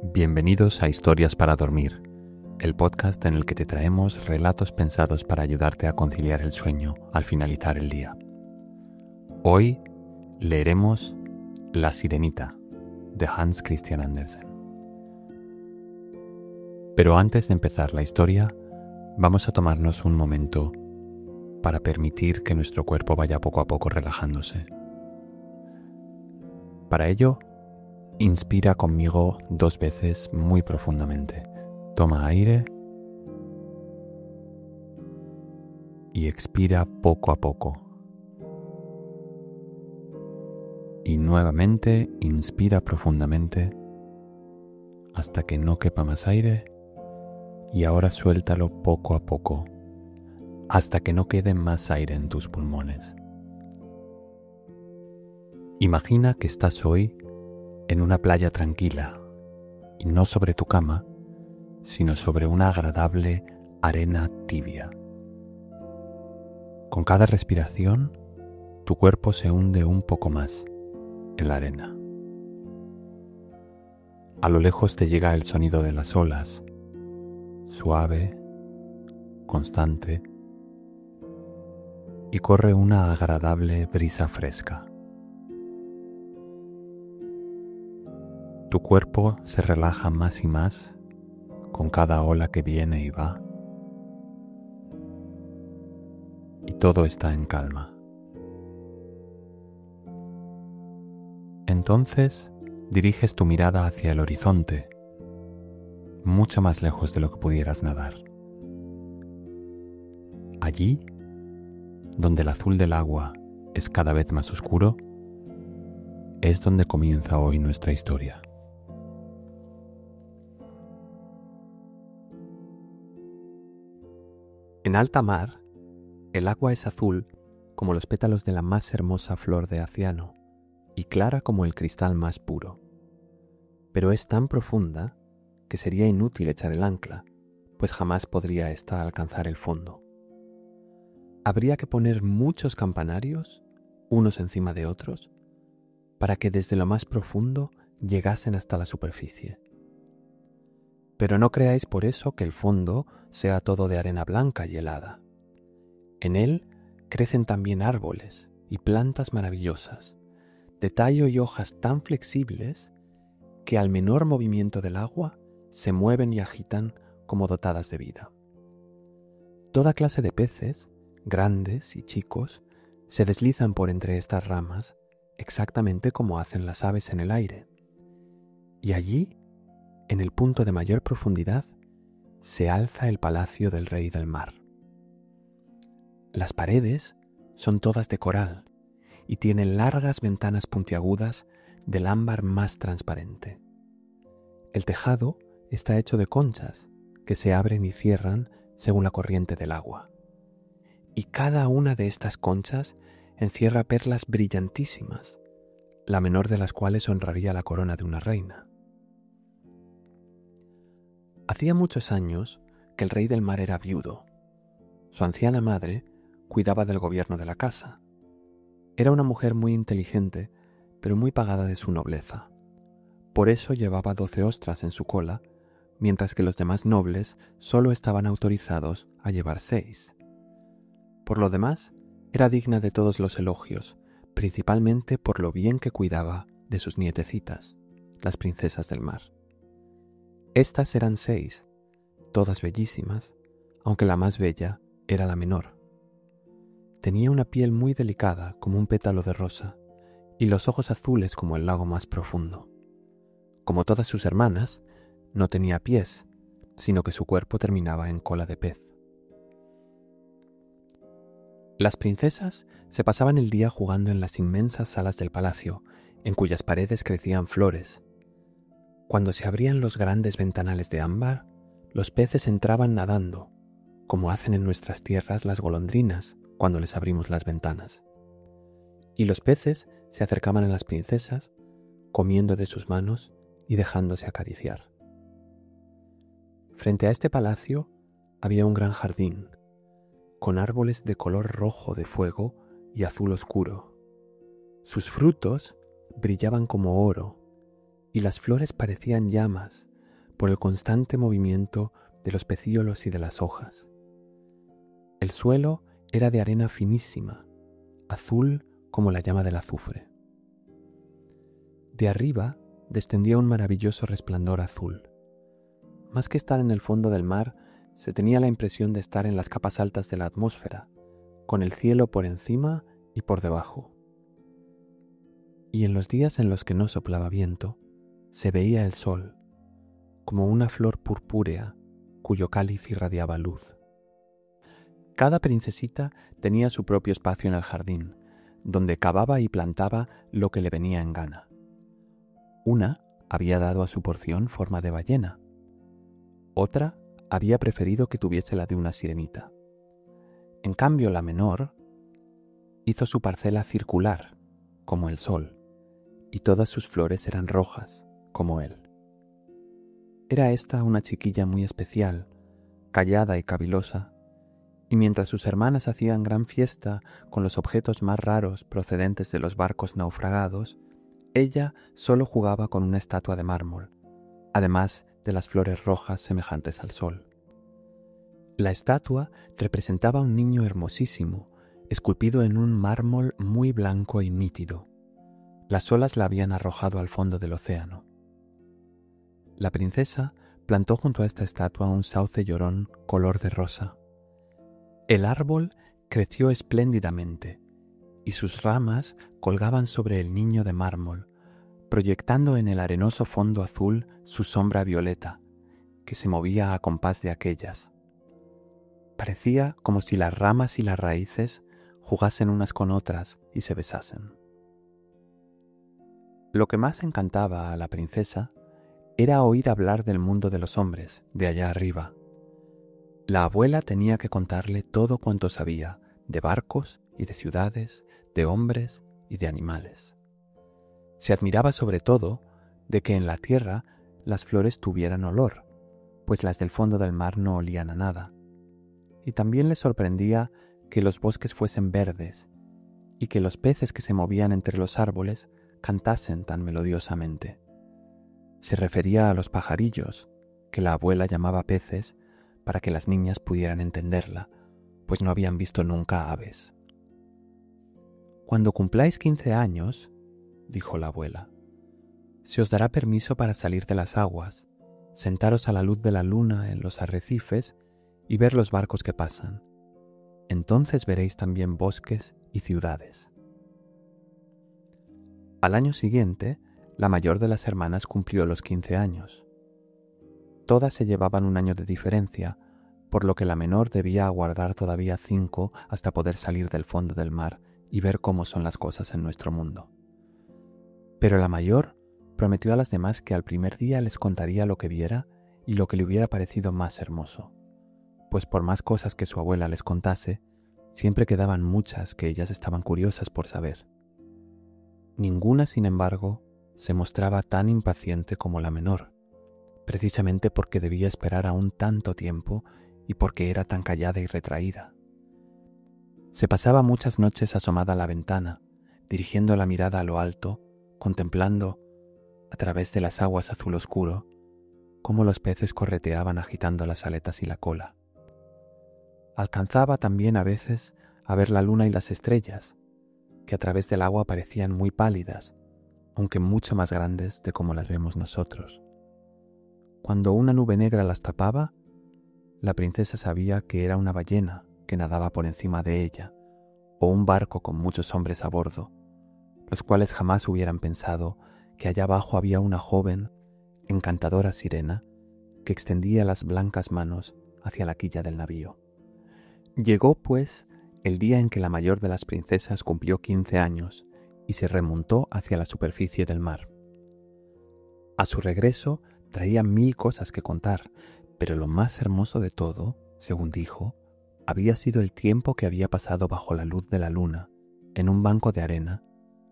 Bienvenidos a Historias para Dormir, el podcast en el que te traemos relatos pensados para ayudarte a conciliar el sueño al finalizar el día. Hoy leeremos La Sirenita, de Hans Christian Andersen. Pero antes de empezar la historia, vamos a tomarnos un momento para permitir que nuestro cuerpo vaya poco a poco relajándose. Para ello, inspira conmigo 2 veces muy profundamente. Toma aire y expira poco a poco. Y nuevamente inspira profundamente hasta que no quepa más aire y ahora suéltalo poco a poco hasta que no quede más aire en tus pulmones. Imagina que estás hoy en una playa tranquila y no sobre tu cama, sino sobre una agradable arena tibia. Con cada respiración, tu cuerpo se hunde un poco más en la arena. A lo lejos te llega el sonido de las olas, suave, constante, y corre una agradable brisa fresca. Tu cuerpo se relaja más y más con cada ola que viene y va, y todo está en calma. Entonces diriges tu mirada hacia el horizonte, mucho más lejos de lo que pudieras nadar. Allí, donde el azul del agua es cada vez más oscuro, es donde comienza hoy nuestra historia. En alta mar, el agua es azul como los pétalos de la más hermosa flor de aciano y clara como el cristal más puro. Pero es tan profunda que sería inútil echar el ancla, pues jamás podría ésta alcanzar el fondo. Habría que poner muchos campanarios, unos encima de otros, para que desde lo más profundo llegasen hasta la superficie. Pero no creáis por eso que el fondo sea todo de arena blanca y helada. En él crecen también árboles y plantas maravillosas, de tallo y hojas tan flexibles que al menor movimiento del agua se mueven y agitan como dotadas de vida. Toda clase de peces, grandes y chicos, se deslizan por entre estas ramas exactamente como hacen las aves en el aire. Y allí, en el punto de mayor profundidad, se alza el palacio del rey del mar. Las paredes son todas de coral y tienen largas ventanas puntiagudas del ámbar más transparente. El tejado está hecho de conchas que se abren y cierran según la corriente del agua. Y cada una de estas conchas encierra perlas brillantísimas, la menor de las cuales honraría la corona de una reina. Hacía muchos años que el rey del mar era viudo. Su anciana madre cuidaba del gobierno de la casa. Era una mujer muy inteligente, pero muy pagada de su nobleza. Por eso llevaba 12 ostras en su cola, mientras que los demás nobles solo estaban autorizados a llevar 6. Por lo demás, era digna de todos los elogios, principalmente por lo bien que cuidaba de sus nietecitas, las princesas del mar. Estas eran 6, todas bellísimas, aunque la más bella era la menor. Tenía una piel muy delicada como un pétalo de rosa y los ojos azules como el lago más profundo. Como todas sus hermanas, no tenía pies, sino que su cuerpo terminaba en cola de pez. Las princesas se pasaban el día jugando en las inmensas salas del palacio, en cuyas paredes crecían flores. Cuando se abrían los grandes ventanales de ámbar, los peces entraban nadando, como hacen en nuestras tierras las golondrinas cuando les abrimos las ventanas. Y los peces se acercaban a las princesas, comiendo de sus manos y dejándose acariciar. Frente a este palacio había un gran jardín, con árboles de color rojo de fuego y azul oscuro. Sus frutos brillaban como oro y las flores parecían llamas por el constante movimiento de los pecíolos y de las hojas. El suelo era de arena finísima, azul como la llama del azufre. De arriba descendía un maravilloso resplandor azul. Más que estar en el fondo del mar, se tenía la impresión de estar en las capas altas de la atmósfera, con el cielo por encima y por debajo. Y en los días en los que no soplaba viento, se veía el sol, como una flor purpúrea cuyo cáliz irradiaba luz. Cada princesita tenía su propio espacio en el jardín, donde cavaba y plantaba lo que le venía en gana. Una había dado a su porción forma de ballena. Otra había preferido que tuviese la de una sirenita. En cambio, la menor hizo su parcela circular, como el sol, y todas sus flores eran rojas, como él. Era esta una chiquilla muy especial, callada y cavilosa, y mientras sus hermanas hacían gran fiesta con los objetos más raros procedentes de los barcos naufragados, ella solo jugaba con una estatua de mármol, además de las flores rojas semejantes al sol. La estatua representaba a un niño hermosísimo, esculpido en un mármol muy blanco y nítido. Las olas la habían arrojado al fondo del océano. La princesa plantó junto a esta estatua un sauce llorón color de rosa. El árbol creció espléndidamente y sus ramas colgaban sobre el niño de mármol, proyectando en el arenoso fondo azul su sombra violeta, que se movía a compás de aquellas. Parecía como si las ramas y las raíces jugasen unas con otras y se besasen. Lo que más encantaba a la princesa era oír hablar del mundo de los hombres, de allá arriba. La abuela tenía que contarle todo cuanto sabía, de barcos y de ciudades, de hombres y de animales. Se admiraba sobre todo de que en la tierra las flores tuvieran olor, pues las del fondo del mar no olían a nada. Y también le sorprendía que los bosques fuesen verdes y que los peces que se movían entre los árboles cantasen tan melodiosamente. Se refería a los pajarillos, que la abuela llamaba peces, para que las niñas pudieran entenderla, pues no habían visto nunca aves. «Cuando cumpláis 15 años», dijo la abuela, «se os dará permiso para salir de las aguas, sentaros a la luz de la luna en los arrecifes y ver los barcos que pasan. Entonces veréis también bosques y ciudades». Al año siguiente, la mayor de las hermanas cumplió los 15 años. Todas se llevaban un año de diferencia, por lo que la menor debía aguardar todavía 5 hasta poder salir del fondo del mar y ver cómo son las cosas en nuestro mundo. Pero la mayor prometió a las demás que al primer día les contaría lo que viera y lo que le hubiera parecido más hermoso, pues por más cosas que su abuela les contase, siempre quedaban muchas que ellas estaban curiosas por saber. Ninguna, sin embargo, se mostraba tan impaciente como la menor, precisamente porque debía esperar aún tanto tiempo y porque era tan callada y retraída. Se pasaba muchas noches asomada a la ventana, dirigiendo la mirada a lo alto, contemplando, a través de las aguas azul oscuro, cómo los peces correteaban agitando las aletas y la cola. Alcanzaba también a veces a ver la luna y las estrellas, que a través del agua parecían muy pálidas, aunque mucho más grandes de como las vemos nosotros. Cuando una nube negra las tapaba, la princesa sabía que era una ballena que nadaba por encima de ella, o un barco con muchos hombres a bordo, los cuales jamás hubieran pensado que allá abajo había una joven, encantadora sirena, que extendía las blancas manos hacia la quilla del navío. Llegó, pues, el día en que la mayor de las princesas cumplió 15 años y se remontó hacia la superficie del mar. A su regreso traía 1000 cosas que contar, pero lo más hermoso de todo, según dijo, había sido el tiempo que había pasado bajo la luz de la luna, en un banco de arena,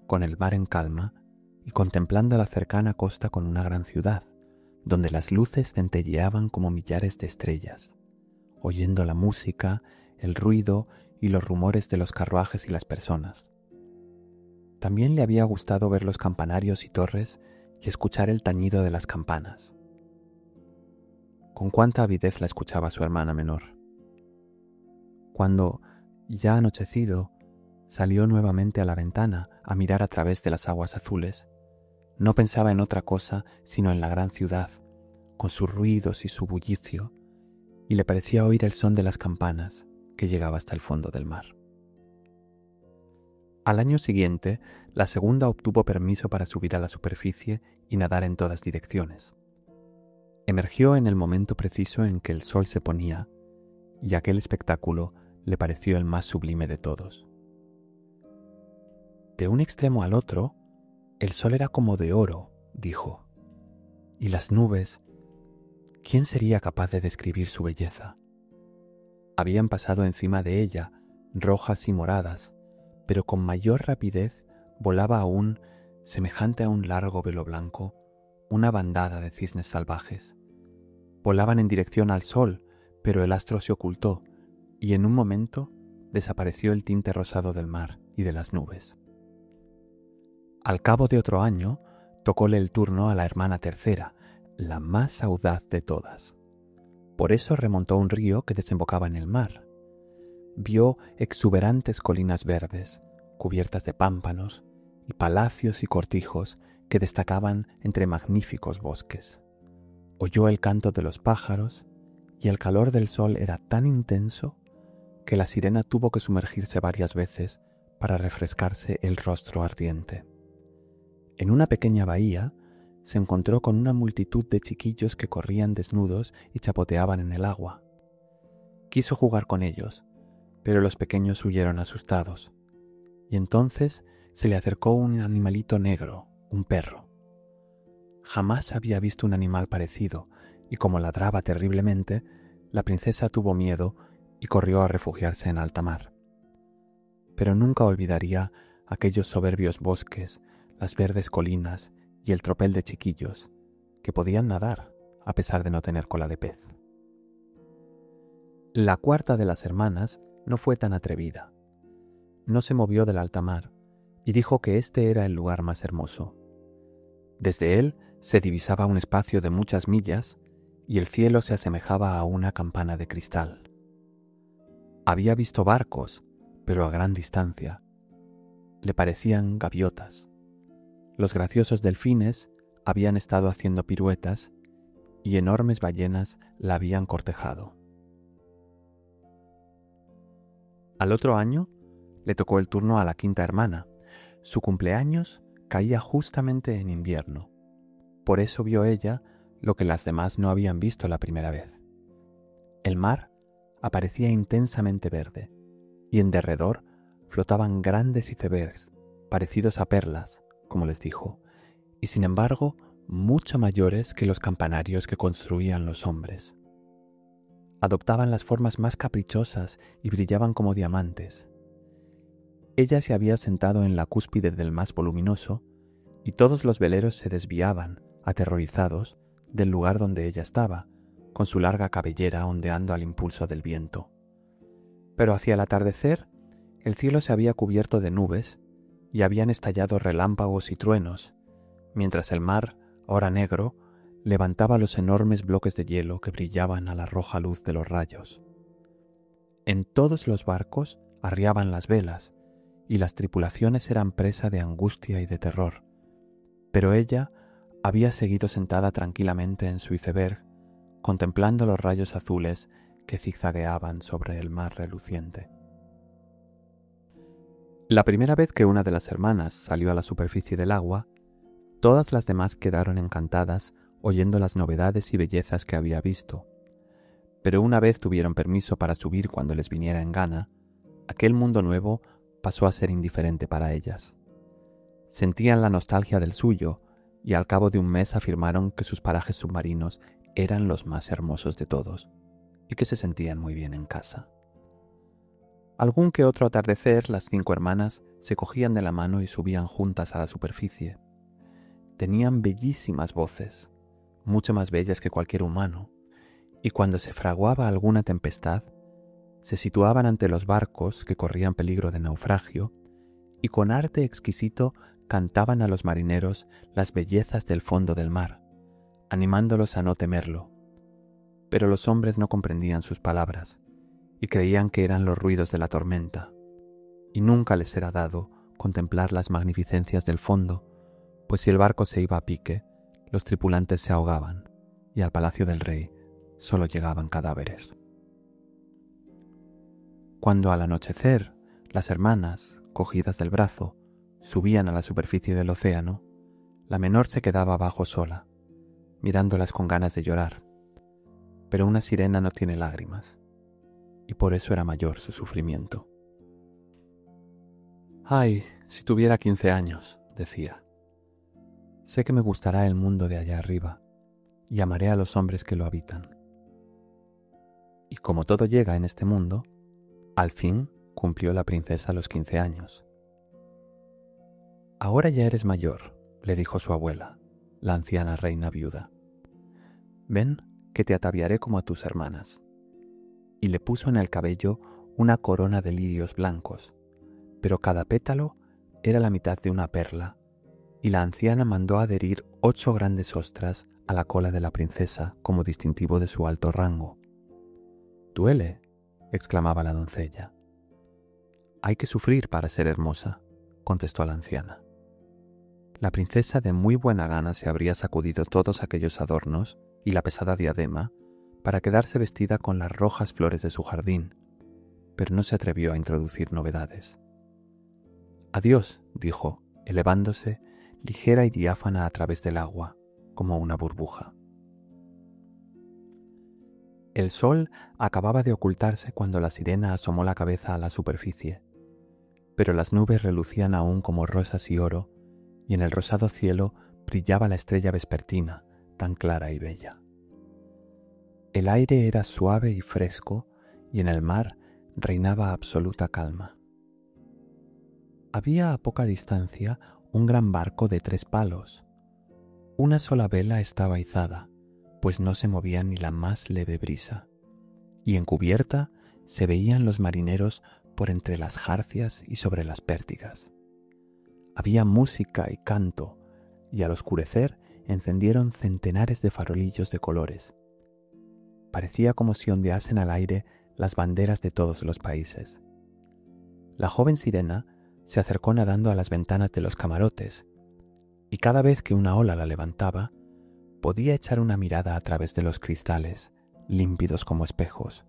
con el mar en calma y contemplando la cercana costa con una gran ciudad, donde las luces centelleaban como millares de estrellas, oyendo la música, el ruido y los rumores de los carruajes y las personas. También le había gustado ver los campanarios y torres y escuchar el tañido de las campanas. con cuánta avidez la escuchaba su hermana menor. Cuando, ya anochecido, salió nuevamente a la ventana a mirar a través de las aguas azules, no pensaba en otra cosa sino en la gran ciudad, con sus ruidos y su bullicio, y le parecía oír el son de las campanas que llegaba hasta el fondo del mar. Al año siguiente, la segunda obtuvo permiso para subir a la superficie y nadar en todas direcciones. Emergió en el momento preciso en que el sol se ponía, y aquel espectáculo le pareció el más sublime de todos. De un extremo al otro, el sol era como de oro, dijo, y las nubes, ¿quién sería capaz de describir su belleza? Habían pasado encima de ella, rojas y moradas, pero con mayor rapidez volaba aún, semejante a un largo velo blanco, una bandada de cisnes salvajes. Volaban en dirección al sol, pero el astro se ocultó, y en un momento desapareció el tinte rosado del mar y de las nubes. Al cabo de otro año, tocóle el turno a la hermana tercera, la más audaz de todas. Por eso remontó un río que desembocaba en el mar. Vio exuberantes colinas verdes, cubiertas de pámpanos, y palacios y cortijos que destacaban entre magníficos bosques. Oyó el canto de los pájaros, y el calor del sol era tan intenso que la sirena tuvo que sumergirse varias veces para refrescarse el rostro ardiente. En una pequeña bahía se encontró con una multitud de chiquillos que corrían desnudos y chapoteaban en el agua. Quiso jugar con ellos, pero los pequeños huyeron asustados, y entonces se le acercó un animalito negro, un perro. Jamás había visto un animal parecido, y como ladraba terriblemente, la princesa tuvo miedo y corrió a refugiarse en alta mar. Pero nunca olvidaría aquellos soberbios bosques, las verdes colinas y el tropel de chiquillos que podían nadar a pesar de no tener cola de pez. La cuarta de las hermanas no fue tan atrevida. No se movió del alta mar y dijo que este era el lugar más hermoso. Desde él se divisaba un espacio de muchas millas y el cielo se asemejaba a una campana de cristal. Había visto barcos, pero a gran distancia. Le parecían gaviotas. Los graciosos delfines habían estado haciendo piruetas y enormes ballenas la habían cortejado. Al otro año le tocó el turno a la quinta hermana. Su cumpleaños caía justamente en invierno. Por eso vio ella lo que las demás no habían visto la primera vez. El mar aparecía intensamente verde, y en derredor flotaban grandes icebergs, parecidos a perlas, como les dijo, y sin embargo mucho mayores que los campanarios que construían los hombres. Adoptaban las formas más caprichosas y brillaban como diamantes. Ella se había sentado en la cúspide del más voluminoso, y todos los veleros se desviaban, aterrorizados, del lugar donde ella estaba, con su larga cabellera ondeando al impulso del viento. Pero hacia el atardecer, el cielo se había cubierto de nubes y habían estallado relámpagos y truenos, mientras el mar, ahora negro, levantaba los enormes bloques de hielo que brillaban a la roja luz de los rayos. En todos los barcos arriaban las velas, y las tripulaciones eran presa de angustia y de terror, pero ella había seguido sentada tranquilamente en su iceberg, contemplando los rayos azules que zigzagueaban sobre el mar reluciente. La primera vez que una de las hermanas salió a la superficie del agua, todas las demás quedaron encantadas oyendo las novedades y bellezas que había visto. Pero una vez tuvieron permiso para subir cuando les viniera en gana, aquel mundo nuevo pasó a ser indiferente para ellas. Sentían la nostalgia del suyo y al cabo de un mes afirmaron que sus parajes submarinos eran los más hermosos de todos y que se sentían muy bien en casa. Algún que otro atardecer, las 5 hermanas se cogían de la mano y subían juntas a la superficie. Tenían bellísimas voces, mucho más bellas que cualquier humano, y cuando se fraguaba alguna tempestad, se situaban ante los barcos que corrían peligro de naufragio y con arte exquisito cantaban a los marineros las bellezas del fondo del mar, animándolos a no temerlo. Pero los hombres no comprendían sus palabras y creían que eran los ruidos de la tormenta, y nunca les era dado contemplar las magnificencias del fondo, pues si el barco se iba a pique, los tripulantes se ahogaban y al palacio del rey solo llegaban cadáveres. Cuando al anochecer las hermanas, cogidas del brazo, subían a la superficie del océano, la menor se quedaba abajo sola, mirándolas con ganas de llorar. Pero una sirena no tiene lágrimas, y por eso era mayor su sufrimiento. «Ay, si tuviera 15 años», decía. «Sé que me gustará el mundo de allá arriba, y amaré a los hombres que lo habitan». Y como todo llega en este mundo, al fin cumplió la princesa los 15 años. «Ahora ya eres mayor», le dijo su abuela, la anciana reina viuda. «Ven, que te ataviaré como a tus hermanas». Y le puso en el cabello una corona de lirios blancos, pero cada pétalo era la mitad de una perla, y la anciana mandó adherir 8 grandes ostras a la cola de la princesa como distintivo de su alto rango. «Duele», exclamaba la doncella. «Hay que sufrir para ser hermosa», contestó la anciana. La princesa de muy buena gana se habría sacudido todos aquellos adornos y la pesada diadema para quedarse vestida con las rojas flores de su jardín, pero no se atrevió a introducir novedades. «Adiós», dijo, elevándose, ligera y diáfana a través del agua, como una burbuja. El sol acababa de ocultarse cuando la sirena asomó la cabeza a la superficie, pero las nubes relucían aún como rosas y oro, y en el rosado cielo brillaba la estrella vespertina, tan clara y bella. El aire era suave y fresco, y en el mar reinaba absoluta calma. Había a poca distancia un gran barco de 3 palos. Una sola vela estaba izada, pues no se movía ni la más leve brisa, y en cubierta se veían los marineros por entre las jarcias y sobre las pértigas. Había música y canto, y al oscurecer encendieron centenares de farolillos de colores. Parecía como si ondeasen al aire las banderas de todos los países. La joven sirena se acercó nadando a las ventanas de los camarotes, y cada vez que una ola la levantaba, podía echar una mirada a través de los cristales, límpidos como espejos,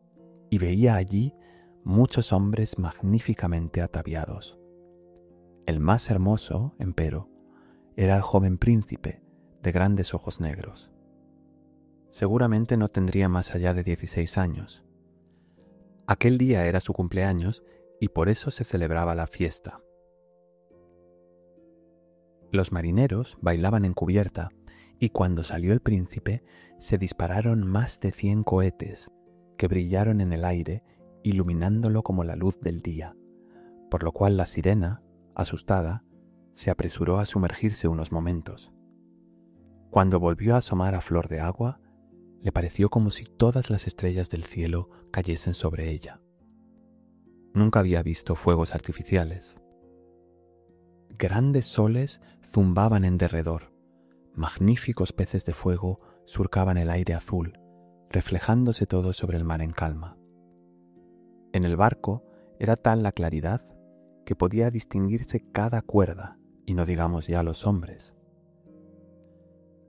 y veía allí muchos hombres magníficamente ataviados. El más hermoso, empero, era el joven príncipe, de grandes ojos negros. Seguramente no tendría más allá de 16 años. Aquel día era su cumpleaños y por eso se celebraba la fiesta. Los marineros bailaban en cubierta y cuando salió el príncipe se dispararon más de 100 cohetes que brillaron en el aire iluminándolo como la luz del día, por lo cual la sirena, asustada, se apresuró a sumergirse unos momentos. Cuando volvió a asomar a flor de agua, le pareció como si todas las estrellas del cielo cayesen sobre ella. Nunca había visto fuegos artificiales. Grandes soles zumbaban en derredor, magníficos peces de fuego surcaban el aire azul, reflejándose todo sobre el mar en calma. En el barco era tal la claridad que podía distinguirse cada cuerda, y no digamos ya los hombres.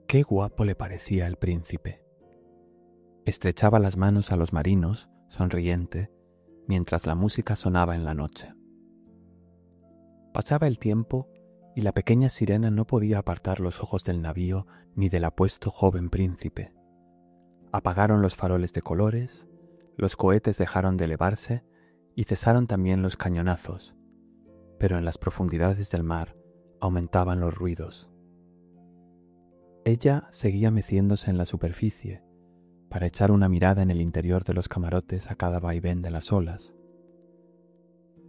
Qué guapo le parecía el príncipe. Estrechaba las manos a los marinos, sonriente, mientras la música sonaba en la noche. Pasaba el tiempo y la pequeña sirena no podía apartar los ojos del navío ni del apuesto joven príncipe. Apagaron los faroles de colores, los cohetes dejaron de elevarse y cesaron también los cañonazos, pero en las profundidades del mar aumentaban los ruidos. Ella seguía meciéndose en la superficie para echar una mirada en el interior de los camarotes a cada vaivén de las olas.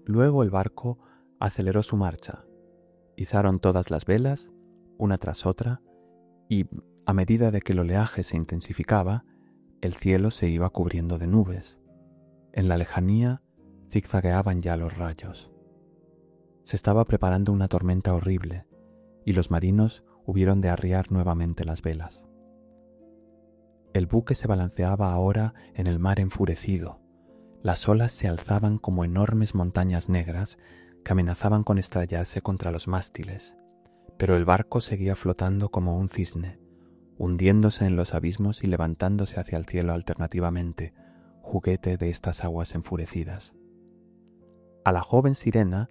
Luego el barco aceleró su marcha, izaron todas las velas, una tras otra, y, a medida de que el oleaje se intensificaba, el cielo se iba cubriendo de nubes. En la lejanía zigzagueaban ya los rayos. Se estaba preparando una tormenta horrible, y los marinos hubieron de arriar nuevamente las velas. El buque se balanceaba ahora en el mar enfurecido. Las olas se alzaban como enormes montañas negras que amenazaban con estrellarse contra los mástiles, pero el barco seguía flotando como un cisne, hundiéndose en los abismos y levantándose hacia el cielo alternativamente, juguete de estas aguas enfurecidas. A la joven sirena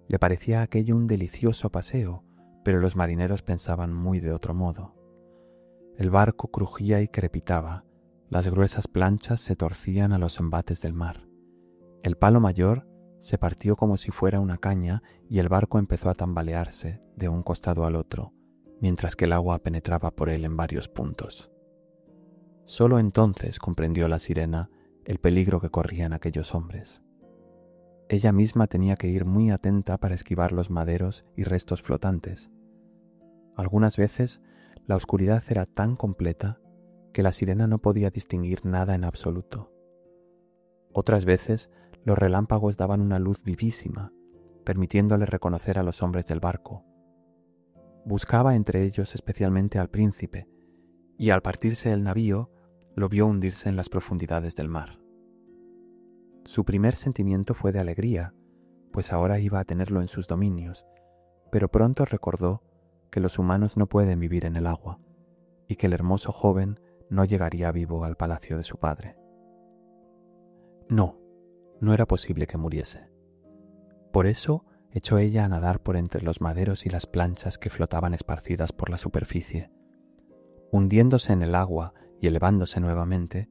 le parecía aquello un delicioso paseo, pero los marineros pensaban muy de otro modo. El barco crujía y crepitaba, las gruesas planchas se torcían a los embates del mar. El palo mayor se partió como si fuera una caña y el barco empezó a tambalearse de un costado al otro, mientras que el agua penetraba por él en varios puntos. Solo entonces comprendió la sirena el peligro que corrían aquellos hombres. Ella misma tenía que ir muy atenta para esquivar los maderos y restos flotantes. Algunas veces la oscuridad era tan completa que la sirena no podía distinguir nada en absoluto. Otras veces los relámpagos daban una luz vivísima, permitiéndole reconocer a los hombres del barco. Buscaba entre ellos especialmente al príncipe, y al partirse el navío, lo vio hundirse en las profundidades del mar. Su primer sentimiento fue de alegría, pues ahora iba a tenerlo en sus dominios, pero pronto recordó que los humanos no pueden vivir en el agua, y que el hermoso joven no llegaría vivo al palacio de su padre. No era posible que muriese. Por eso echó ella a nadar por entre los maderos y las planchas que flotaban esparcidas por la superficie. Hundiéndose en el agua y elevándose nuevamente,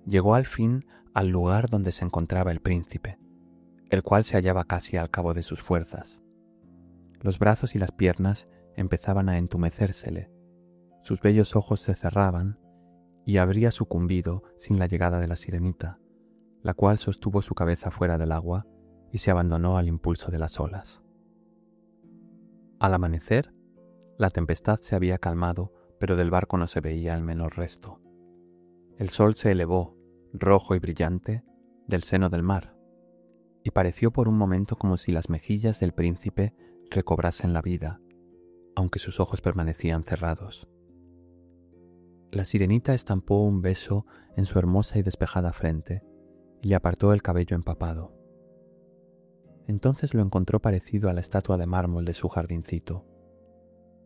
llegó al fin al lugar donde se encontraba el príncipe, el cual se hallaba casi al cabo de sus fuerzas. Los brazos y las piernas empezaban a entumecérsele, sus bellos ojos se cerraban y habría sucumbido sin la llegada de la sirenita, la cual sostuvo su cabeza fuera del agua y se abandonó al impulso de las olas. Al amanecer, la tempestad se había calmado, pero del barco no se veía el menor resto. El sol se elevó, rojo y brillante, del seno del mar, y pareció por un momento como si las mejillas del príncipe recobrasen la vida, aunque sus ojos permanecían cerrados. La sirenita estampó un beso en su hermosa y despejada frente y le apartó el cabello empapado. Entonces lo encontró parecido a la estatua de mármol de su jardincito.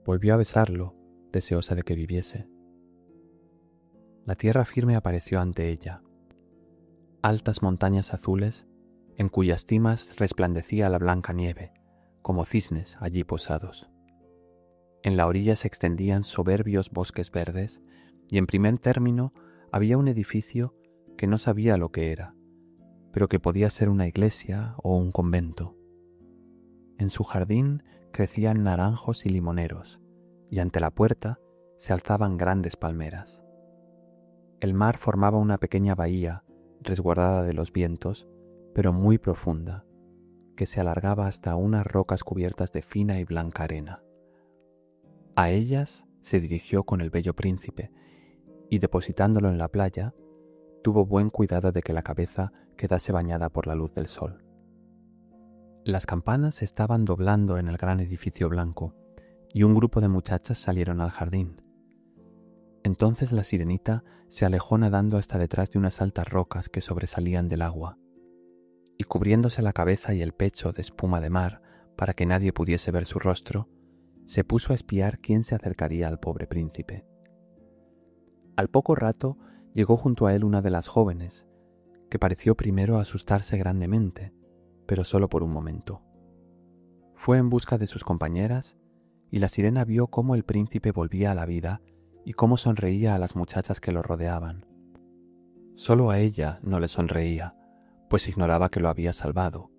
Volvió a besarlo, deseosa de que viviese. La tierra firme apareció ante ella. Altas montañas azules, en cuyas cimas resplandecía la blanca nieve, como cisnes allí posados. En la orilla se extendían soberbios bosques verdes, y en primer término había un edificio que no sabía lo que era, pero que podía ser una iglesia o un convento. En su jardín crecían naranjos y limoneros, y ante la puerta se alzaban grandes palmeras. El mar formaba una pequeña bahía, resguardada de los vientos, pero muy profunda, que se alargaba hasta unas rocas cubiertas de fina y blanca arena. A ellas se dirigió con el bello príncipe, y depositándolo en la playa, tuvo buen cuidado de que la cabeza quedase bañada por la luz del sol. Las campanas se estaban doblando en el gran edificio blanco, y un grupo de muchachas salieron al jardín. Entonces la sirenita se alejó nadando hasta detrás de unas altas rocas que sobresalían del agua, y cubriéndose la cabeza y el pecho de espuma de mar para que nadie pudiese ver su rostro, se puso a espiar quién se acercaría al pobre príncipe. Al poco rato llegó junto a él una de las jóvenes, que pareció primero asustarse grandemente, pero solo por un momento. Fue en busca de sus compañeras, y la sirena vio cómo el príncipe volvía a la vida y cómo sonreía a las muchachas que lo rodeaban. Solo a ella no le sonreía, pues ignoraba que lo había salvado.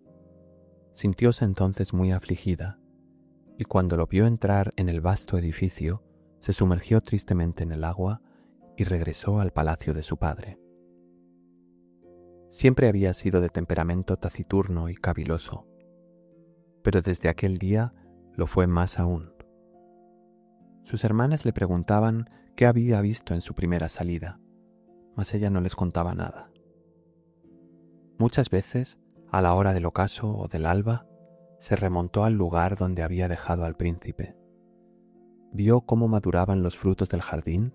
Sintióse entonces muy afligida, y cuando lo vio entrar en el vasto edificio, se sumergió tristemente en el agua y regresó al palacio de su padre. Siempre había sido de temperamento taciturno y caviloso, pero desde aquel día lo fue más aún. Sus hermanas le preguntaban qué había visto en su primera salida, mas ella no les contaba nada. Muchas veces, a la hora del ocaso o del alba, se remontó al lugar donde había dejado al príncipe. Vio cómo maduraban los frutos del jardín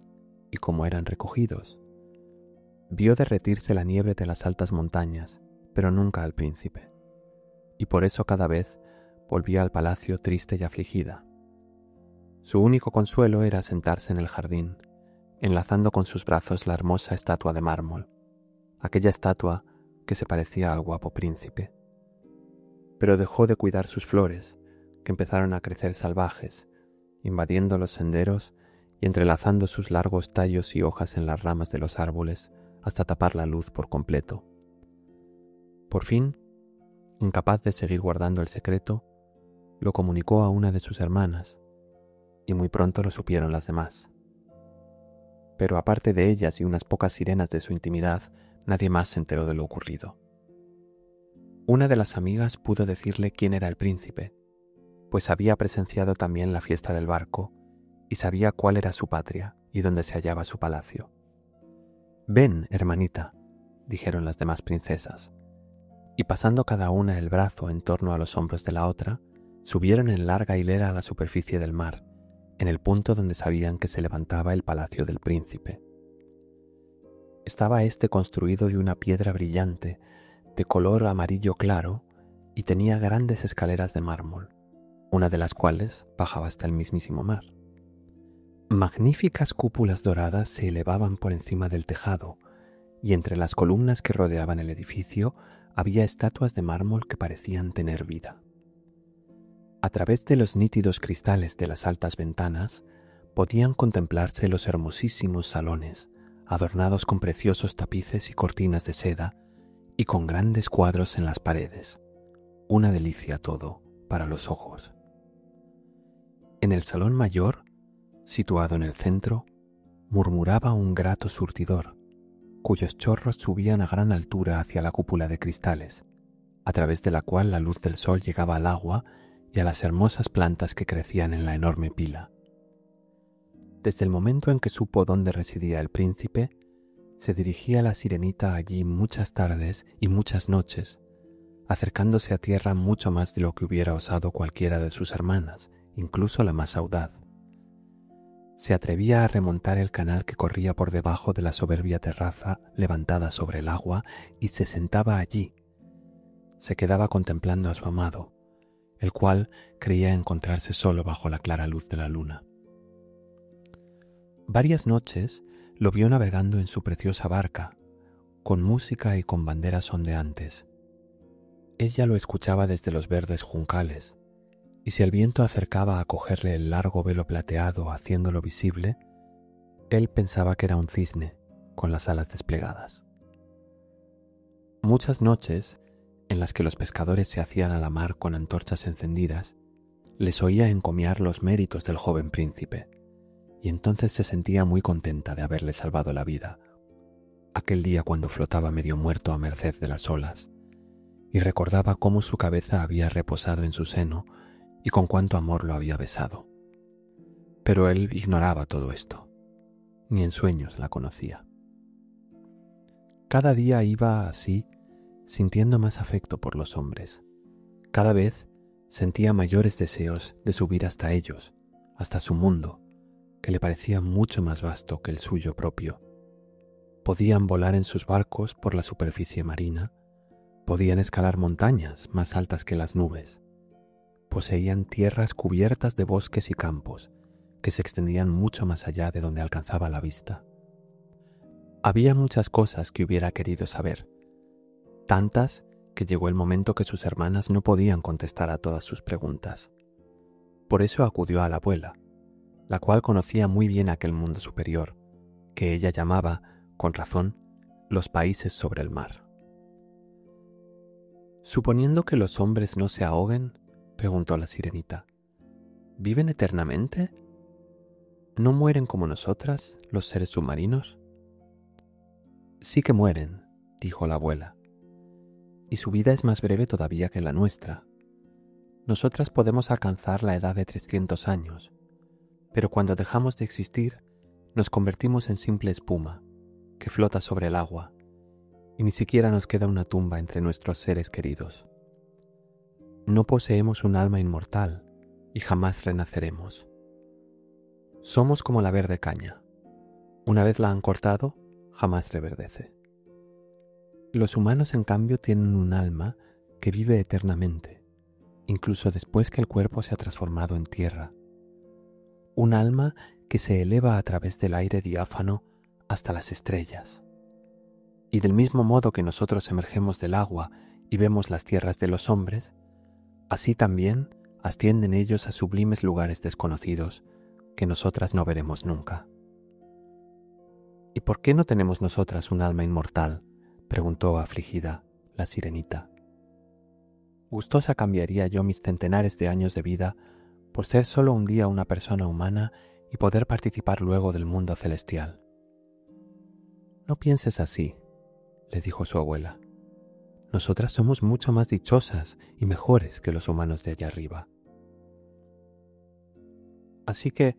y cómo eran recogidos, vio derretirse la nieve de las altas montañas, pero nunca al príncipe, y por eso cada vez volvía al palacio triste y afligida. Su único consuelo era sentarse en el jardín, enlazando con sus brazos la hermosa estatua de mármol, aquella estatua que se parecía al guapo príncipe. Pero dejó de cuidar sus flores, que empezaron a crecer salvajes, invadiendo los senderos y entrelazando sus largos tallos y hojas en las ramas de los árboles hasta tapar la luz por completo. Por fin, incapaz de seguir guardando el secreto, lo comunicó a una de sus hermanas, y muy pronto lo supieron las demás. Pero aparte de ellas y unas pocas sirenas de su intimidad, nadie más se enteró de lo ocurrido. Una de las amigas pudo decirle quién era el príncipe, pues había presenciado también la fiesta del barco y sabía cuál era su patria y dónde se hallaba su palacio. «Ven, hermanita», dijeron las demás princesas, y pasando cada una el brazo en torno a los hombros de la otra, subieron en larga hilera a la superficie del mar, en el punto donde sabían que se levantaba el palacio del príncipe. Estaba éste construido de una piedra brillante, de color amarillo claro, y tenía grandes escaleras de mármol, una de las cuales bajaba hasta el mismísimo mar. Magníficas cúpulas doradas se elevaban por encima del tejado, y entre las columnas que rodeaban el edificio había estatuas de mármol que parecían tener vida. A través de los nítidos cristales de las altas ventanas podían contemplarse los hermosísimos salones, adornados con preciosos tapices y cortinas de seda y con grandes cuadros en las paredes. Una delicia todo para los ojos. En el salón mayor, situado en el centro, murmuraba un grato surtidor, cuyos chorros subían a gran altura hacia la cúpula de cristales, a través de la cual la luz del sol llegaba al agua y a las hermosas plantas que crecían en la enorme pila. Desde el momento en que supo dónde residía el príncipe, se dirigía la sirenita allí muchas tardes y muchas noches, acercándose a tierra mucho más de lo que hubiera osado cualquiera de sus hermanas, incluso la más audaz. Se atrevía a remontar el canal que corría por debajo de la soberbia terraza levantada sobre el agua y se sentaba allí. Se quedaba contemplando a su amado, el cual creía encontrarse solo bajo la clara luz de la luna. Varias noches lo vio navegando en su preciosa barca, con música y con banderas ondeantes. Ella lo escuchaba desde los verdes juncales, y si el viento acercaba a cogerle el largo velo plateado haciéndolo visible, él pensaba que era un cisne con las alas desplegadas. Muchas noches, en las que los pescadores se hacían a la mar con antorchas encendidas, les oía encomiar los méritos del joven príncipe, y entonces se sentía muy contenta de haberle salvado la vida, aquel día cuando flotaba medio muerto a merced de las olas, y recordaba cómo su cabeza había reposado en su seno y con cuánto amor lo había besado. Pero él ignoraba todo esto, ni en sueños la conocía. Cada día iba así, sintiendo más afecto por los hombres. Cada vez sentía mayores deseos de subir hasta ellos, hasta su mundo, que le parecía mucho más vasto que el suyo propio. Podían volar en sus barcos por la superficie marina, podían escalar montañas más altas que las nubes, poseían tierras cubiertas de bosques y campos que se extendían mucho más allá de donde alcanzaba la vista. Había muchas cosas que hubiera querido saber, tantas que llegó el momento que sus hermanas no podían contestar a todas sus preguntas. Por eso acudió a la abuela, la cual conocía muy bien aquel mundo superior, que ella llamaba, con razón, los países sobre el mar. «Suponiendo que los hombres no se ahoguen», preguntó la sirenita, ¿viven eternamente? ¿No mueren como nosotras, los seres submarinos? Sí que mueren, dijo la abuela, y su vida es más breve todavía que la nuestra. Nosotras podemos alcanzar la edad de 300 años, pero cuando dejamos de existir, nos convertimos en simple espuma, que flota sobre el agua, y ni siquiera nos queda una tumba entre nuestros seres queridos. No poseemos un alma inmortal y jamás renaceremos. Somos como la verde caña. Una vez la han cortado, jamás reverdece. Los humanos, en cambio, tienen un alma que vive eternamente, incluso después que el cuerpo se ha transformado en tierra. Un alma que se eleva a través del aire diáfano hasta las estrellas. Y del mismo modo que nosotros emergemos del agua y vemos las tierras de los hombres, así también ascienden ellos a sublimes lugares desconocidos que nosotras no veremos nunca. ¿Y por qué no tenemos nosotras un alma inmortal?, preguntó afligida la sirenita. Gustosa cambiaría yo mis centenares de años de vida por ser solo un día una persona humana y poder participar luego del mundo celestial. No pienses así, le dijo su abuela. Nosotras somos mucho más dichosas y mejores que los humanos de allá arriba. Así que,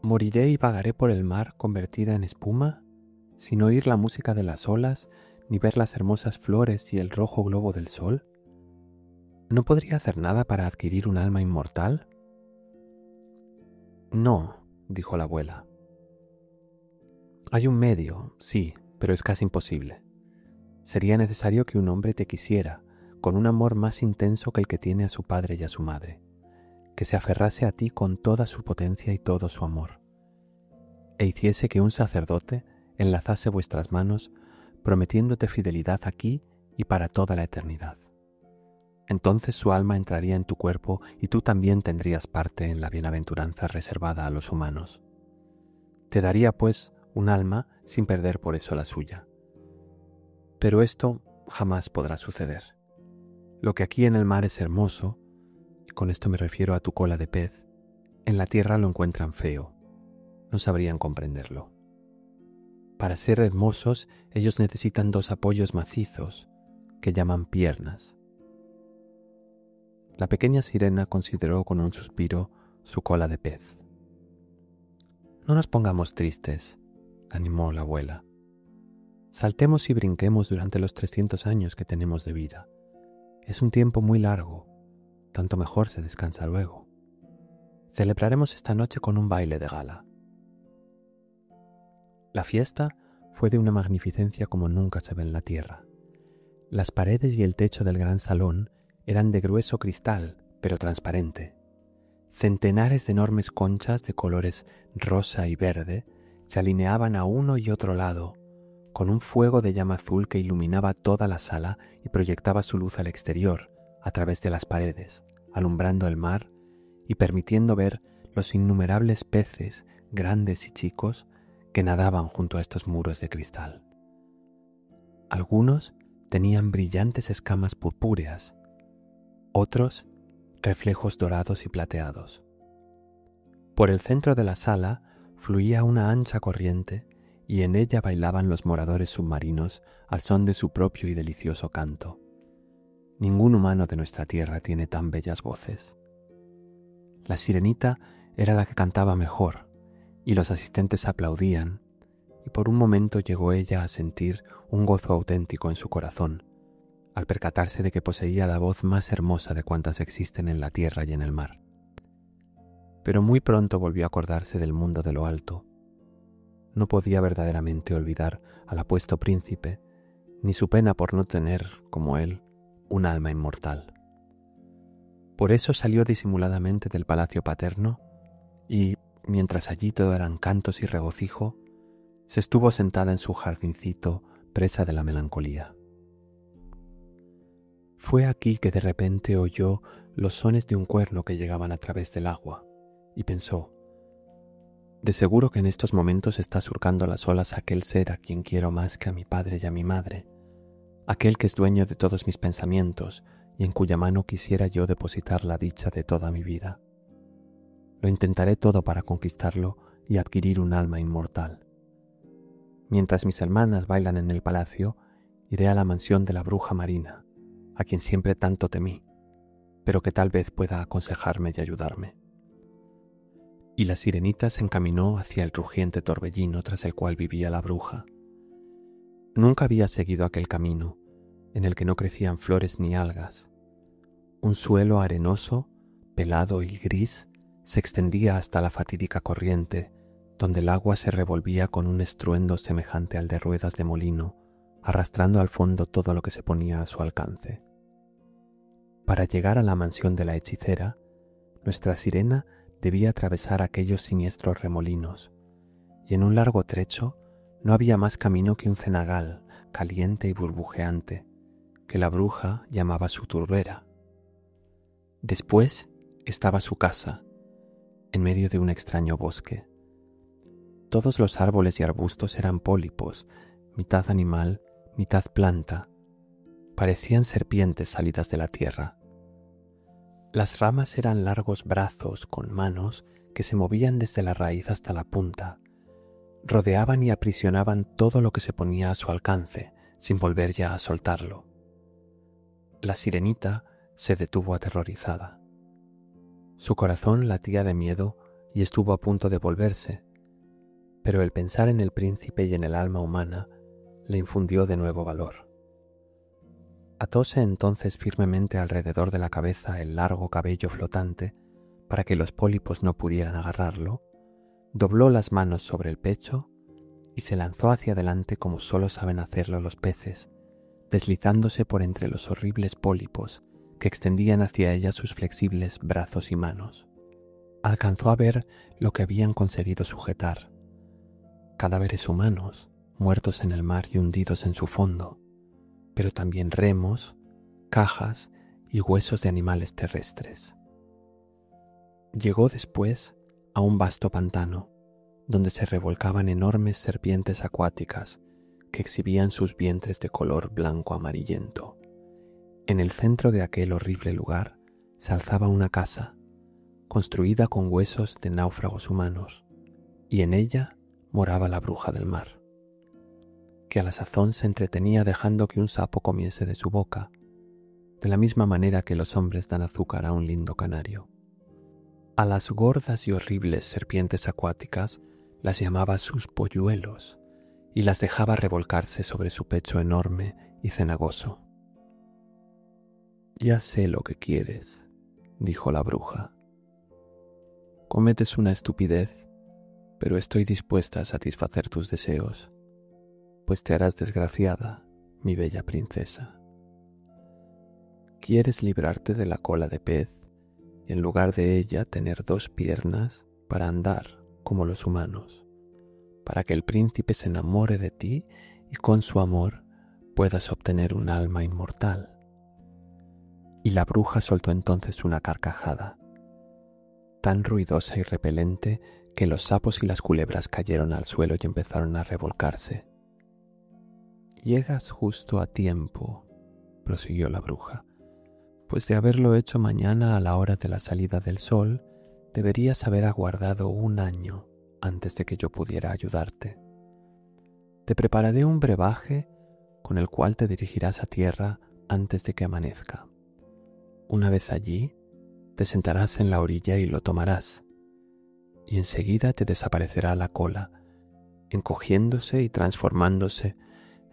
¿moriré y vagaré por el mar convertida en espuma, sin oír la música de las olas, ni ver las hermosas flores y el rojo globo del sol? ¿No podría hacer nada para adquirir un alma inmortal? No, dijo la abuela. Hay un medio, sí, pero es casi imposible. Sería necesario que un hombre te quisiera, con un amor más intenso que el que tiene a su padre y a su madre, que se aferrase a ti con toda su potencia y todo su amor, e hiciese que un sacerdote enlazase vuestras manos, prometiéndote fidelidad aquí y para toda la eternidad. Entonces su alma entraría en tu cuerpo y tú también tendrías parte en la bienaventuranza reservada a los humanos. Te daría, pues, un alma sin perder por eso la suya. Pero esto jamás podrá suceder. Lo que aquí en el mar es hermoso, y con esto me refiero a tu cola de pez, en la tierra lo encuentran feo. No sabrían comprenderlo. Para ser hermosos, ellos necesitan dos apoyos macizos, que llaman piernas. La pequeña sirena consideró con un suspiro su cola de pez. No nos pongamos tristes, animó la abuela. Saltemos y brinquemos durante los 300 años que tenemos de vida. Es un tiempo muy largo, tanto mejor se descansa luego. Celebraremos esta noche con un baile de gala. La fiesta fue de una magnificencia como nunca se ve en la tierra. Las paredes y el techo del gran salón eran de grueso cristal, pero transparente. Centenares de enormes conchas de colores rosa y verde se alineaban a uno y otro lado, con un fuego de llama azul que iluminaba toda la sala y proyectaba su luz al exterior, a través de las paredes, alumbrando el mar y permitiendo ver los innumerables peces, grandes y chicos, que nadaban junto a estos muros de cristal. Algunos tenían brillantes escamas purpúreas, otros reflejos dorados y plateados. Por el centro de la sala fluía una ancha corriente y en ella bailaban los moradores submarinos al son de su propio y delicioso canto. Ningún humano de nuestra tierra tiene tan bellas voces. La sirenita era la que cantaba mejor, y los asistentes aplaudían, y por un momento llegó ella a sentir un gozo auténtico en su corazón, al percatarse de que poseía la voz más hermosa de cuantas existen en la tierra y en el mar. Pero muy pronto volvió a acordarse del mundo de lo alto. No podía verdaderamente olvidar al apuesto príncipe, ni su pena por no tener, como él, un alma inmortal. Por eso salió disimuladamente del palacio paterno y, mientras allí todo eran cantos y regocijo, se estuvo sentada en su jardincito, presa de la melancolía. Fue aquí que de repente oyó los sones de un cuerno que llegaban a través del agua, y pensó: de seguro que en estos momentos está surcando las olas aquel ser a quien quiero más que a mi padre y a mi madre, aquel que es dueño de todos mis pensamientos y en cuya mano quisiera yo depositar la dicha de toda mi vida. Lo intentaré todo para conquistarlo y adquirir un alma inmortal. Mientras mis hermanas bailan en el palacio, iré a la mansión de la bruja marina, a quien siempre tanto temí, pero que tal vez pueda aconsejarme y ayudarme. Y la sirenita se encaminó hacia el rugiente torbellino tras el cual vivía la bruja. Nunca había seguido aquel camino, en el que no crecían flores ni algas. Un suelo arenoso, pelado y gris, se extendía hasta la fatídica corriente, donde el agua se revolvía con un estruendo semejante al de ruedas de molino, arrastrando al fondo todo lo que se ponía a su alcance. Para llegar a la mansión de la hechicera, nuestra sirena debía atravesar aquellos siniestros remolinos, y en un largo trecho no había más camino que un cenagal caliente y burbujeante, que la bruja llamaba su turbera. Después estaba su casa, en medio de un extraño bosque. Todos los árboles y arbustos eran pólipos, mitad animal, mitad planta. Parecían serpientes salidas de la tierra. Las ramas eran largos brazos con manos que se movían desde la raíz hasta la punta. Rodeaban y aprisionaban todo lo que se ponía a su alcance, sin volver ya a soltarlo. La sirenita se detuvo aterrorizada. Su corazón latía de miedo y estuvo a punto de volverse, pero el pensar en el príncipe y en el alma humana le infundió de nuevo valor. Atóse entonces firmemente alrededor de la cabeza el largo cabello flotante para que los pólipos no pudieran agarrarlo, dobló las manos sobre el pecho y se lanzó hacia adelante como solo saben hacerlo los peces, deslizándose por entre los horribles pólipos que extendían hacia ella sus flexibles brazos y manos. Alcanzó a ver lo que habían conseguido sujetar: cadáveres humanos, muertos en el mar y hundidos en su fondo, pero también remos, cajas y huesos de animales terrestres. Llegó después a un vasto pantano, donde se revolcaban enormes serpientes acuáticas que exhibían sus vientres de color blanco amarillento. En el centro de aquel horrible lugar se alzaba una casa, construida con huesos de náufragos humanos, y en ella moraba la bruja del mar, que a la sazón se entretenía dejando que un sapo comiese de su boca, de la misma manera que los hombres dan azúcar a un lindo canario. A las gordas y horribles serpientes acuáticas las llamaba sus polluelos y las dejaba revolcarse sobre su pecho enorme y cenagoso. «Ya sé lo que quieres», dijo la bruja. «Cometes una estupidez, pero estoy dispuesta a satisfacer tus deseos, pues te harás desgraciada, mi bella princesa. Quieres librarte de la cola de pez y en lugar de ella tener 2 piernas para andar como los humanos, para que el príncipe se enamore de ti y con su amor puedas obtener un alma inmortal». Y la bruja soltó entonces una carcajada, tan ruidosa y repelente que los sapos y las culebras cayeron al suelo y empezaron a revolcarse. «Llegas justo a tiempo», prosiguió la bruja, «pues de haberlo hecho mañana a la hora de la salida del sol, deberías haber aguardado 1 año antes de que yo pudiera ayudarte. Te prepararé un brebaje con el cual te dirigirás a tierra antes de que amanezca. Una vez allí, te sentarás en la orilla y lo tomarás, y enseguida te desaparecerá la cola, encogiéndose y transformándose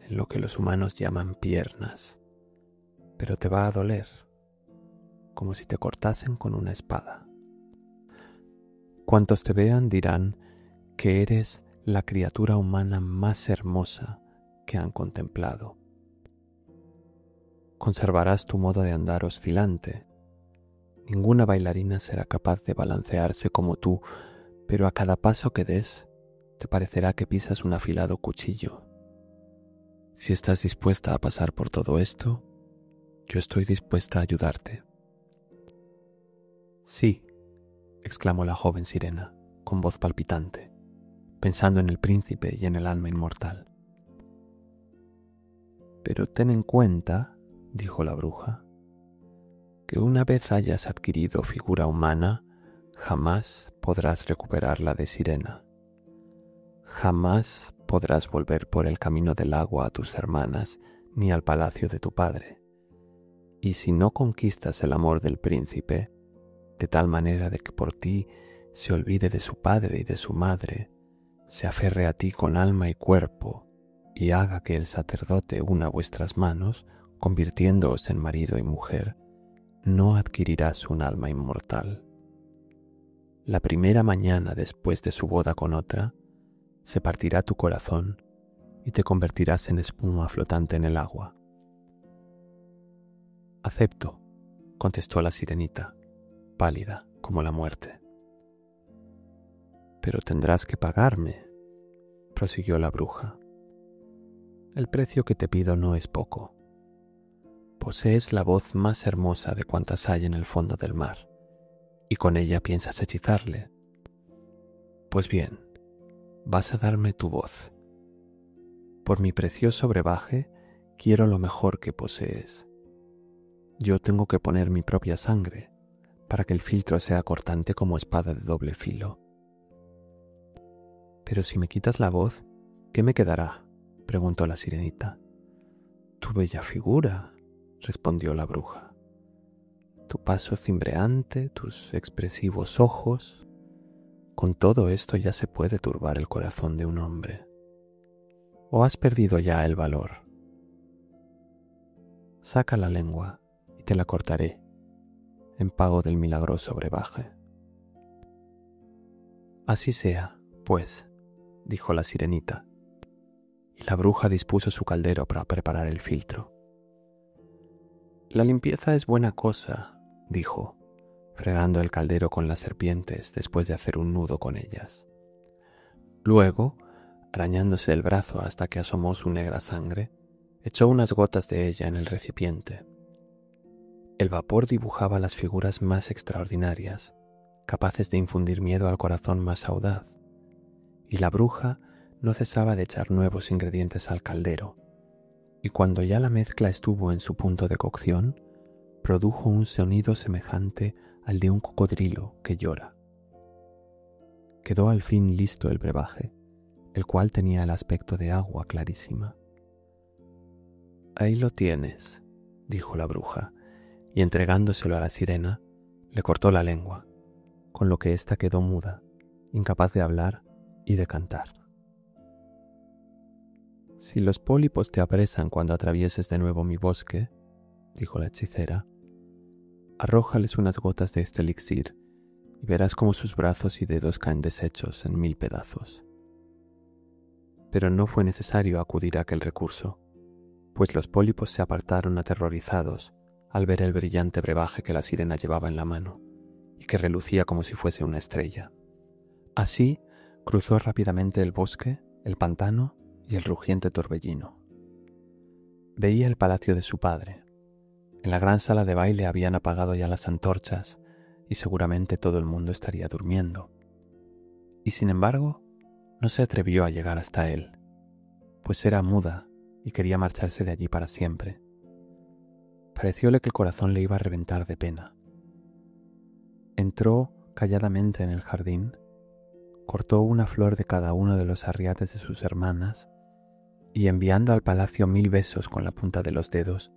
en lo que los humanos llaman piernas, pero te va a doler, como si te cortasen con una espada. Cuantos te vean dirán que eres la criatura humana más hermosa que han contemplado. Conservarás tu modo de andar oscilante. Ninguna bailarina será capaz de balancearse como tú, pero a cada paso que des, te parecerá que pisas un afilado cuchillo. Si estás dispuesta a pasar por todo esto, yo estoy dispuesta a ayudarte». «Sí», exclamó la joven sirena, con voz palpitante, pensando en el príncipe y en el alma inmortal. «Pero ten en cuenta», dijo la bruja, «que una vez hayas adquirido figura humana, jamás podrás recuperarla de sirena. Jamás podrás volver por el camino del agua a tus hermanas ni al palacio de tu padre. Y si no conquistas el amor del príncipe, de tal manera de que por ti se olvide de su padre y de su madre, se aferre a ti con alma y cuerpo y haga que el sacerdote una vuestras manos, convirtiéndoos en marido y mujer, no adquirirás un alma inmortal. La primera mañana después de su boda con otra, se partirá tu corazón y te convertirás en espuma flotante en el agua. Acepto, contestó la sirenita, pálida como la muerte. Pero tendrás que pagarme, prosiguió la bruja. El precio que te pido no es poco. Posees la voz más hermosa de cuantas hay en el fondo del mar, y con ella piensas hechizarle. Pues bien, vas a darme tu voz. Por mi precioso brebaje, quiero lo mejor que posees. Yo tengo que poner mi propia sangre, para que el filtro sea cortante como espada de doble filo. Pero si me quitas la voz, ¿qué me quedará?, preguntó la sirenita. Tu bella figura, respondió la bruja. Tu paso cimbreante, tus expresivos ojos. Con todo esto ya se puede turbar el corazón de un hombre. ¿O has perdido ya el valor? Saca la lengua y te la cortaré, en pago del milagroso brebaje. Así sea, pues, dijo la sirenita, y la bruja dispuso su caldero para preparar el filtro. La limpieza es buena cosa, dijo, fregando el caldero con las serpientes después de hacer un nudo con ellas. Luego, arañándose el brazo hasta que asomó su negra sangre, echó unas gotas de ella en el recipiente. El vapor dibujaba las figuras más extraordinarias, capaces de infundir miedo al corazón más audaz, y la bruja no cesaba de echar nuevos ingredientes al caldero, y cuando ya la mezcla estuvo en su punto de cocción, produjo un sonido semejante al de un cocodrilo que llora. Quedó al fin listo el brebaje, el cual tenía el aspecto de agua clarísima. Ahí lo tienes, dijo la bruja, y entregándoselo a la sirena, le cortó la lengua, con lo que ésta quedó muda, incapaz de hablar y de cantar. Si los pólipos te apresan cuando atravieses de nuevo mi bosque, dijo la hechicera, arrójales unas gotas de este elixir y verás cómo sus brazos y dedos caen deshechos en 1000 pedazos. Pero no fue necesario acudir a aquel recurso, pues los pólipos se apartaron aterrorizados al ver el brillante brebaje que la sirena llevaba en la mano y que relucía como si fuese una estrella. Así cruzó rápidamente el bosque, el pantano y el rugiente torbellino. Veía el palacio de su padre. En la gran sala de baile habían apagado ya las antorchas y seguramente todo el mundo estaría durmiendo. Y sin embargo, no se atrevió a llegar hasta él, pues era muda y quería marcharse de allí para siempre. Parecióle que el corazón le iba a reventar de pena. Entró calladamente en el jardín, cortó una flor de cada uno de los arriates de sus hermanas y, enviando al palacio 1000 besos con la punta de los dedos,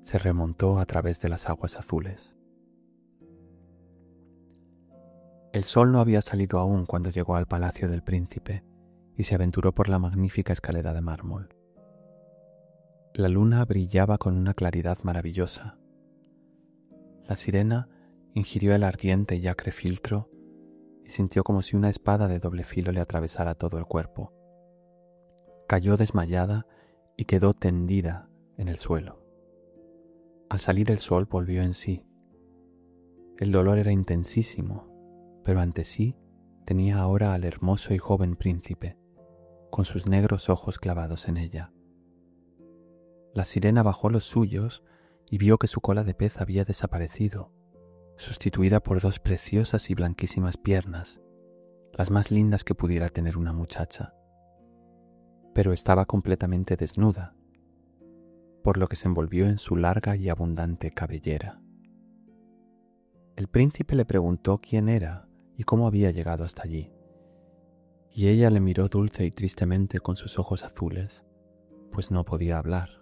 se remontó a través de las aguas azules. El sol no había salido aún cuando llegó al palacio del príncipe y se aventuró por la magnífica escalera de mármol. La luna brillaba con una claridad maravillosa. La sirena ingirió el ardiente y acre filtro y sintió como si una espada de doble filo le atravesara todo el cuerpo. Cayó desmayada y quedó tendida en el suelo. Al salir el sol volvió en sí. El dolor era intensísimo, pero ante sí tenía ahora al hermoso y joven príncipe, con sus negros ojos clavados en ella. La sirena bajó los suyos y vio que su cola de pez había desaparecido, sustituida por 2 preciosas y blanquísimas piernas, las más lindas que pudiera tener una muchacha. Pero estaba completamente desnuda, por lo que se envolvió en su larga y abundante cabellera. El príncipe le preguntó quién era y cómo había llegado hasta allí, y ella le miró dulce y tristemente con sus ojos azules, pues no podía hablar.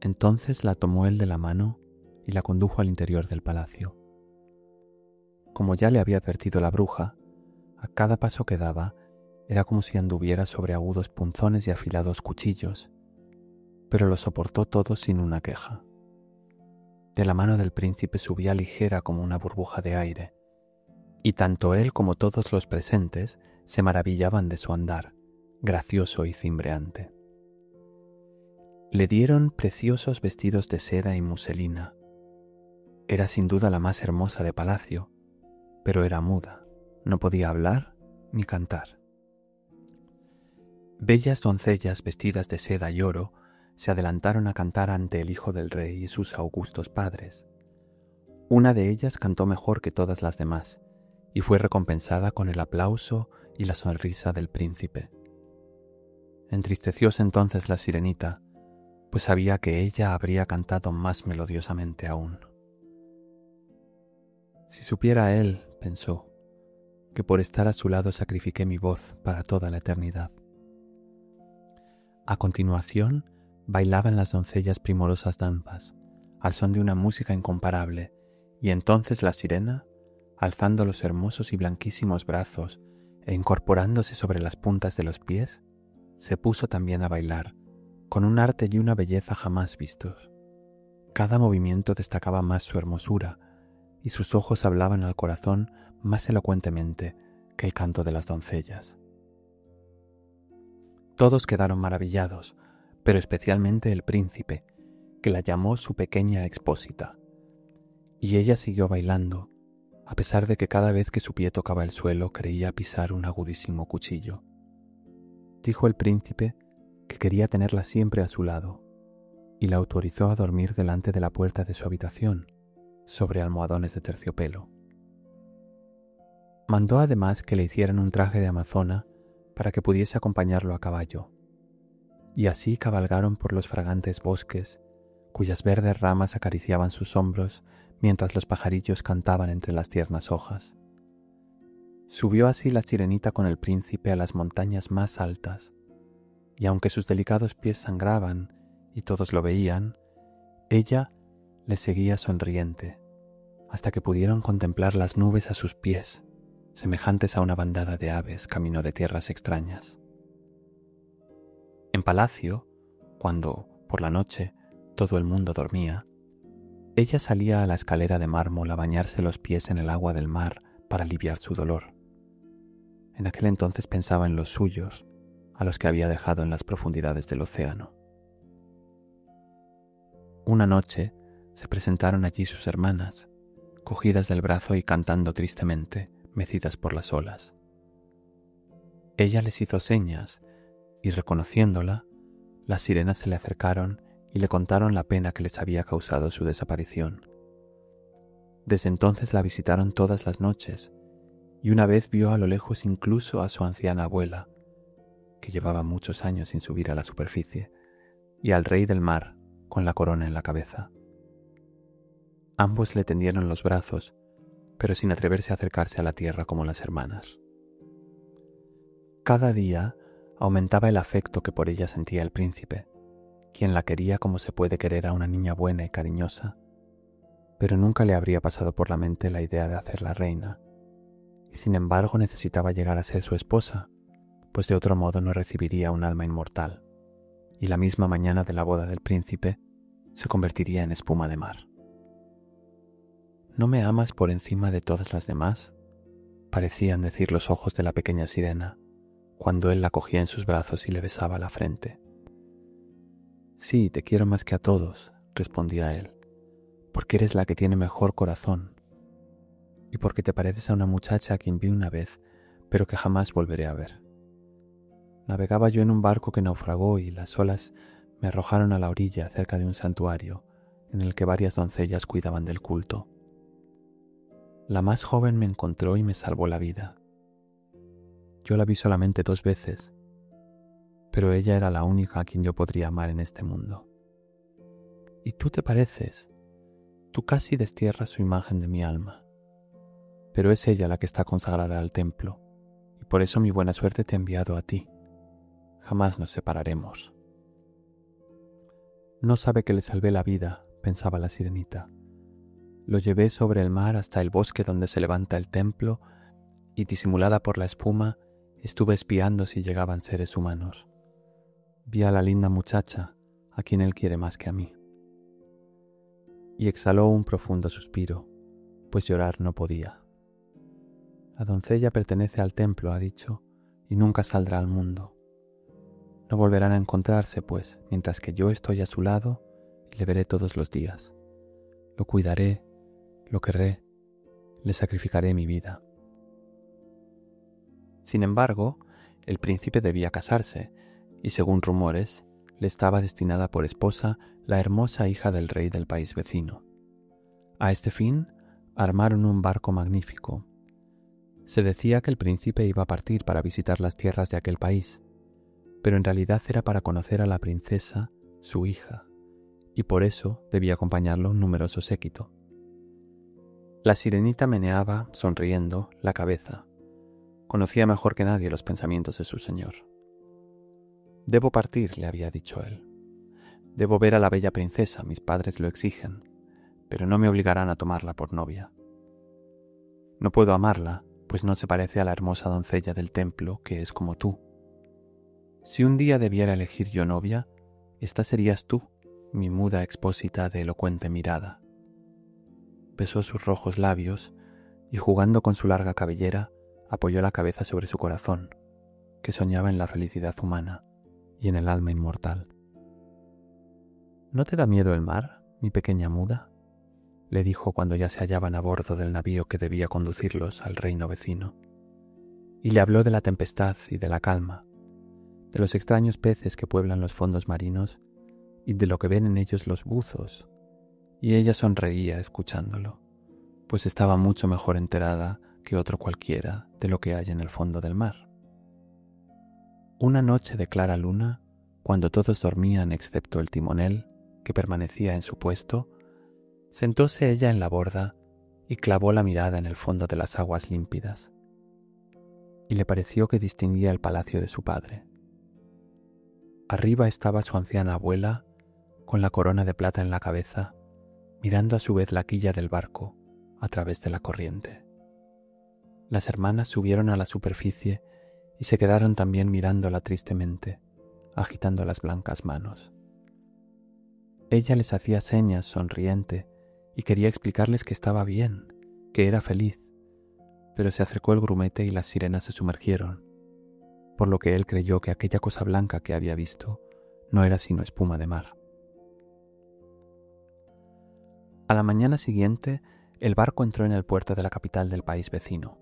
Entonces la tomó él de la mano y la condujo al interior del palacio. Como ya le había advertido la bruja, a cada paso que daba era como si anduviera sobre agudos punzones y afilados cuchillos, pero lo soportó todo sin una queja. De la mano del príncipe subía ligera como una burbuja de aire, y tanto él como todos los presentes se maravillaban de su andar gracioso y cimbreante. Le dieron preciosos vestidos de seda y muselina. Era sin duda la más hermosa de palacio, pero era muda, no podía hablar ni cantar. Bellas doncellas vestidas de seda y oro se adelantaron a cantar ante el hijo del rey y sus augustos padres. Una de ellas cantó mejor que todas las demás y fue recompensada con el aplauso y la sonrisa del príncipe. Entristecióse entonces la sirenita, pues sabía que ella habría cantado más melodiosamente aún. Si supiera él, pensó, que por estar a su lado sacrifiqué mi voz para toda la eternidad. A continuación, bailaban las doncellas primorosas danzas, al son de una música incomparable, y entonces la sirena, alzando los hermosos y blanquísimos brazos e incorporándose sobre las puntas de los pies, se puso también a bailar, con un arte y una belleza jamás vistos. Cada movimiento destacaba más su hermosura, y sus ojos hablaban al corazón más elocuentemente que el canto de las doncellas. Todos quedaron maravillados, pero especialmente el príncipe, que la llamó su pequeña expósita. Y ella siguió bailando, a pesar de que cada vez que su pie tocaba el suelo creía pisar un agudísimo cuchillo. Dijo el príncipe que quería tenerla siempre a su lado, y la autorizó a dormir delante de la puerta de su habitación, sobre almohadones de terciopelo. Mandó además que le hicieran un traje de amazona para que pudiese acompañarlo a caballo, y así cabalgaron por los fragantes bosques, cuyas verdes ramas acariciaban sus hombros mientras los pajarillos cantaban entre las tiernas hojas. Subió así la sirenita con el príncipe a las montañas más altas, y aunque sus delicados pies sangraban y todos lo veían, ella le seguía sonriente, hasta que pudieron contemplar las nubes a sus pies, semejantes a una bandada de aves camino de tierras extrañas. En palacio, cuando, por la noche, todo el mundo dormía, ella salía a la escalera de mármol a bañarse los pies en el agua del mar para aliviar su dolor. En aquel entonces pensaba en los suyos, a los que había dejado en las profundidades del océano. Una noche se presentaron allí sus hermanas, cogidas del brazo y cantando tristemente, mecidas por las olas. Ella les hizo señas y, reconociéndola, las sirenas se le acercaron y le contaron la pena que les había causado su desaparición. Desde entonces la visitaron todas las noches y una vez vio a lo lejos incluso a su anciana abuela, que llevaba muchos años sin subir a la superficie, y al rey del mar con la corona en la cabeza. Ambos le tendieron los brazos, pero sin atreverse a acercarse a la tierra como las hermanas. Cada día aumentaba el afecto que por ella sentía el príncipe, quien la quería como se puede querer a una niña buena y cariñosa, pero nunca le habría pasado por la mente la idea de hacerla reina, y sin embargo necesitaba llegar a ser su esposa, pues de otro modo no recibiría un alma inmortal, y la misma mañana de la boda del príncipe se convertiría en espuma de mar. ¿No me amas por encima de todas las demás?, parecían decir los ojos de la pequeña sirena, cuando él la cogía en sus brazos y le besaba la frente. Sí, te quiero más que a todos, respondía él, porque eres la que tiene mejor corazón, y porque te pareces a una muchacha a quien vi una vez, pero que jamás volveré a ver. Navegaba yo en un barco que naufragó y las olas me arrojaron a la orilla cerca de un santuario en el que varias doncellas cuidaban del culto. La más joven me encontró y me salvó la vida. Yo la vi solamente 2 veces, pero ella era la única a quien yo podría amar en este mundo. Y tú te pareces, tú casi destierras su imagen de mi alma, pero es ella la que está consagrada al templo, y por eso mi buena suerte te ha enviado a ti. Jamás nos separaremos. No sabe que le salvé la vida, pensaba la sirenita. Lo llevé sobre el mar hasta el bosque donde se levanta el templo y, disimulada por la espuma, estuve espiando si llegaban seres humanos. Vi a la linda muchacha, a quien él quiere más que a mí. Y exhaló un profundo suspiro, pues llorar no podía. La doncella pertenece al templo, ha dicho, y nunca saldrá al mundo. No volverán a encontrarse, pues, mientras que yo estoy a su lado y le veré todos los días. Lo cuidaré, lo querré, le sacrificaré mi vida. Sin embargo, el príncipe debía casarse, y según rumores, le estaba destinada por esposa la hermosa hija del rey del país vecino. A este fin, armaron un barco magnífico. Se decía que el príncipe iba a partir para visitar las tierras de aquel país, pero en realidad era para conocer a la princesa, su hija, y por eso debía acompañarlo un numeroso séquito. La sirenita meneaba, sonriendo, la cabeza. Conocía mejor que nadie los pensamientos de su señor. «Debo partir», le había dicho él. «Debo ver a la bella princesa, mis padres lo exigen, pero no me obligarán a tomarla por novia. No puedo amarla, pues no se parece a la hermosa doncella del templo que es como tú. Si un día debiera elegir yo novia, esta serías tú, mi muda expósita de elocuente mirada». Besó sus rojos labios y, jugando con su larga cabellera, apoyó la cabeza sobre su corazón, que soñaba en la felicidad humana y en el alma inmortal. «¿No te da miedo el mar, mi pequeña muda?», le dijo cuando ya se hallaban a bordo del navío que debía conducirlos al reino vecino. Y le habló de la tempestad y de la calma, de los extraños peces que pueblan los fondos marinos y de lo que ven en ellos los buzos, y ella sonreía escuchándolo, pues estaba mucho mejor enterada que otro cualquiera de lo que hay en el fondo del mar. Una noche de clara luna, cuando todos dormían excepto el timonel, que permanecía en su puesto, sentóse ella en la borda y clavó la mirada en el fondo de las aguas límpidas, y le pareció que distinguía el palacio de su padre. Arriba estaba su anciana abuela, con la corona de plata en la cabeza, mirando a su vez la quilla del barco a través de la corriente. Las hermanas subieron a la superficie y se quedaron también mirándola tristemente, agitando las blancas manos. Ella les hacía señas sonriente y quería explicarles que estaba bien, que era feliz, pero se acercó el grumete y las sirenas se sumergieron, por lo que él creyó que aquella cosa blanca que había visto no era sino espuma de mar. A la mañana siguiente, el barco entró en el puerto de la capital del país vecino.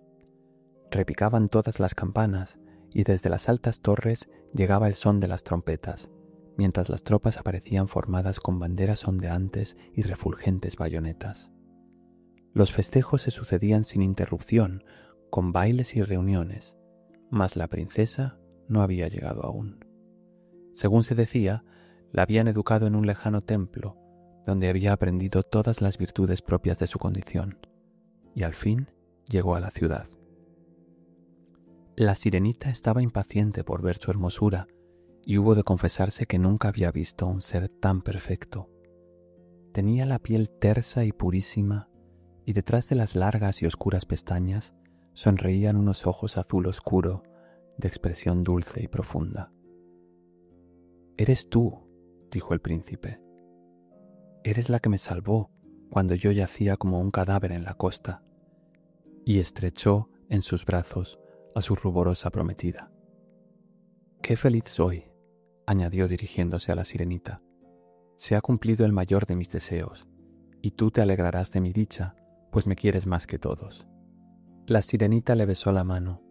Repicaban todas las campanas y desde las altas torres llegaba el son de las trompetas, mientras las tropas aparecían formadas con banderas ondeantes y refulgentes bayonetas. Los festejos se sucedían sin interrupción, con bailes y reuniones, mas la princesa no había llegado aún. Según se decía, la habían educado en un lejano templo, donde había aprendido todas las virtudes propias de su condición, y al fin llegó a la ciudad. La sirenita estaba impaciente por ver su hermosura, y hubo de confesarse que nunca había visto un ser tan perfecto. Tenía la piel tersa y purísima, y detrás de las largas y oscuras pestañas sonreían unos ojos azul oscuro, de expresión dulce y profunda. «Eres tú», dijo el príncipe. «Eres la que me salvó cuando yo yacía como un cadáver en la costa», y estrechó en sus brazos a su ruborosa prometida. «Qué feliz soy», añadió dirigiéndose a la sirenita. «Se ha cumplido el mayor de mis deseos, y tú te alegrarás de mi dicha, pues me quieres más que todos». La sirenita le besó la mano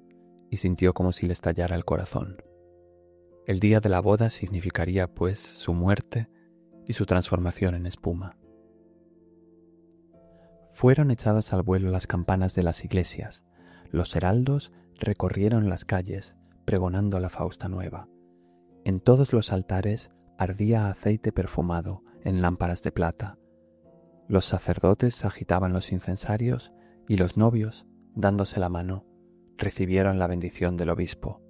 y sintió como si le estallara el corazón. El día de la boda significaría, pues, su muerte y su transformación en espuma. Fueron echadas al vuelo las campanas de las iglesias. Los heraldos recorrieron las calles, pregonando la Fausta nueva. En todos los altares ardía aceite perfumado en lámparas de plata. Los sacerdotes agitaban los incensarios y los novios, dándose la mano, recibieron la bendición del obispo.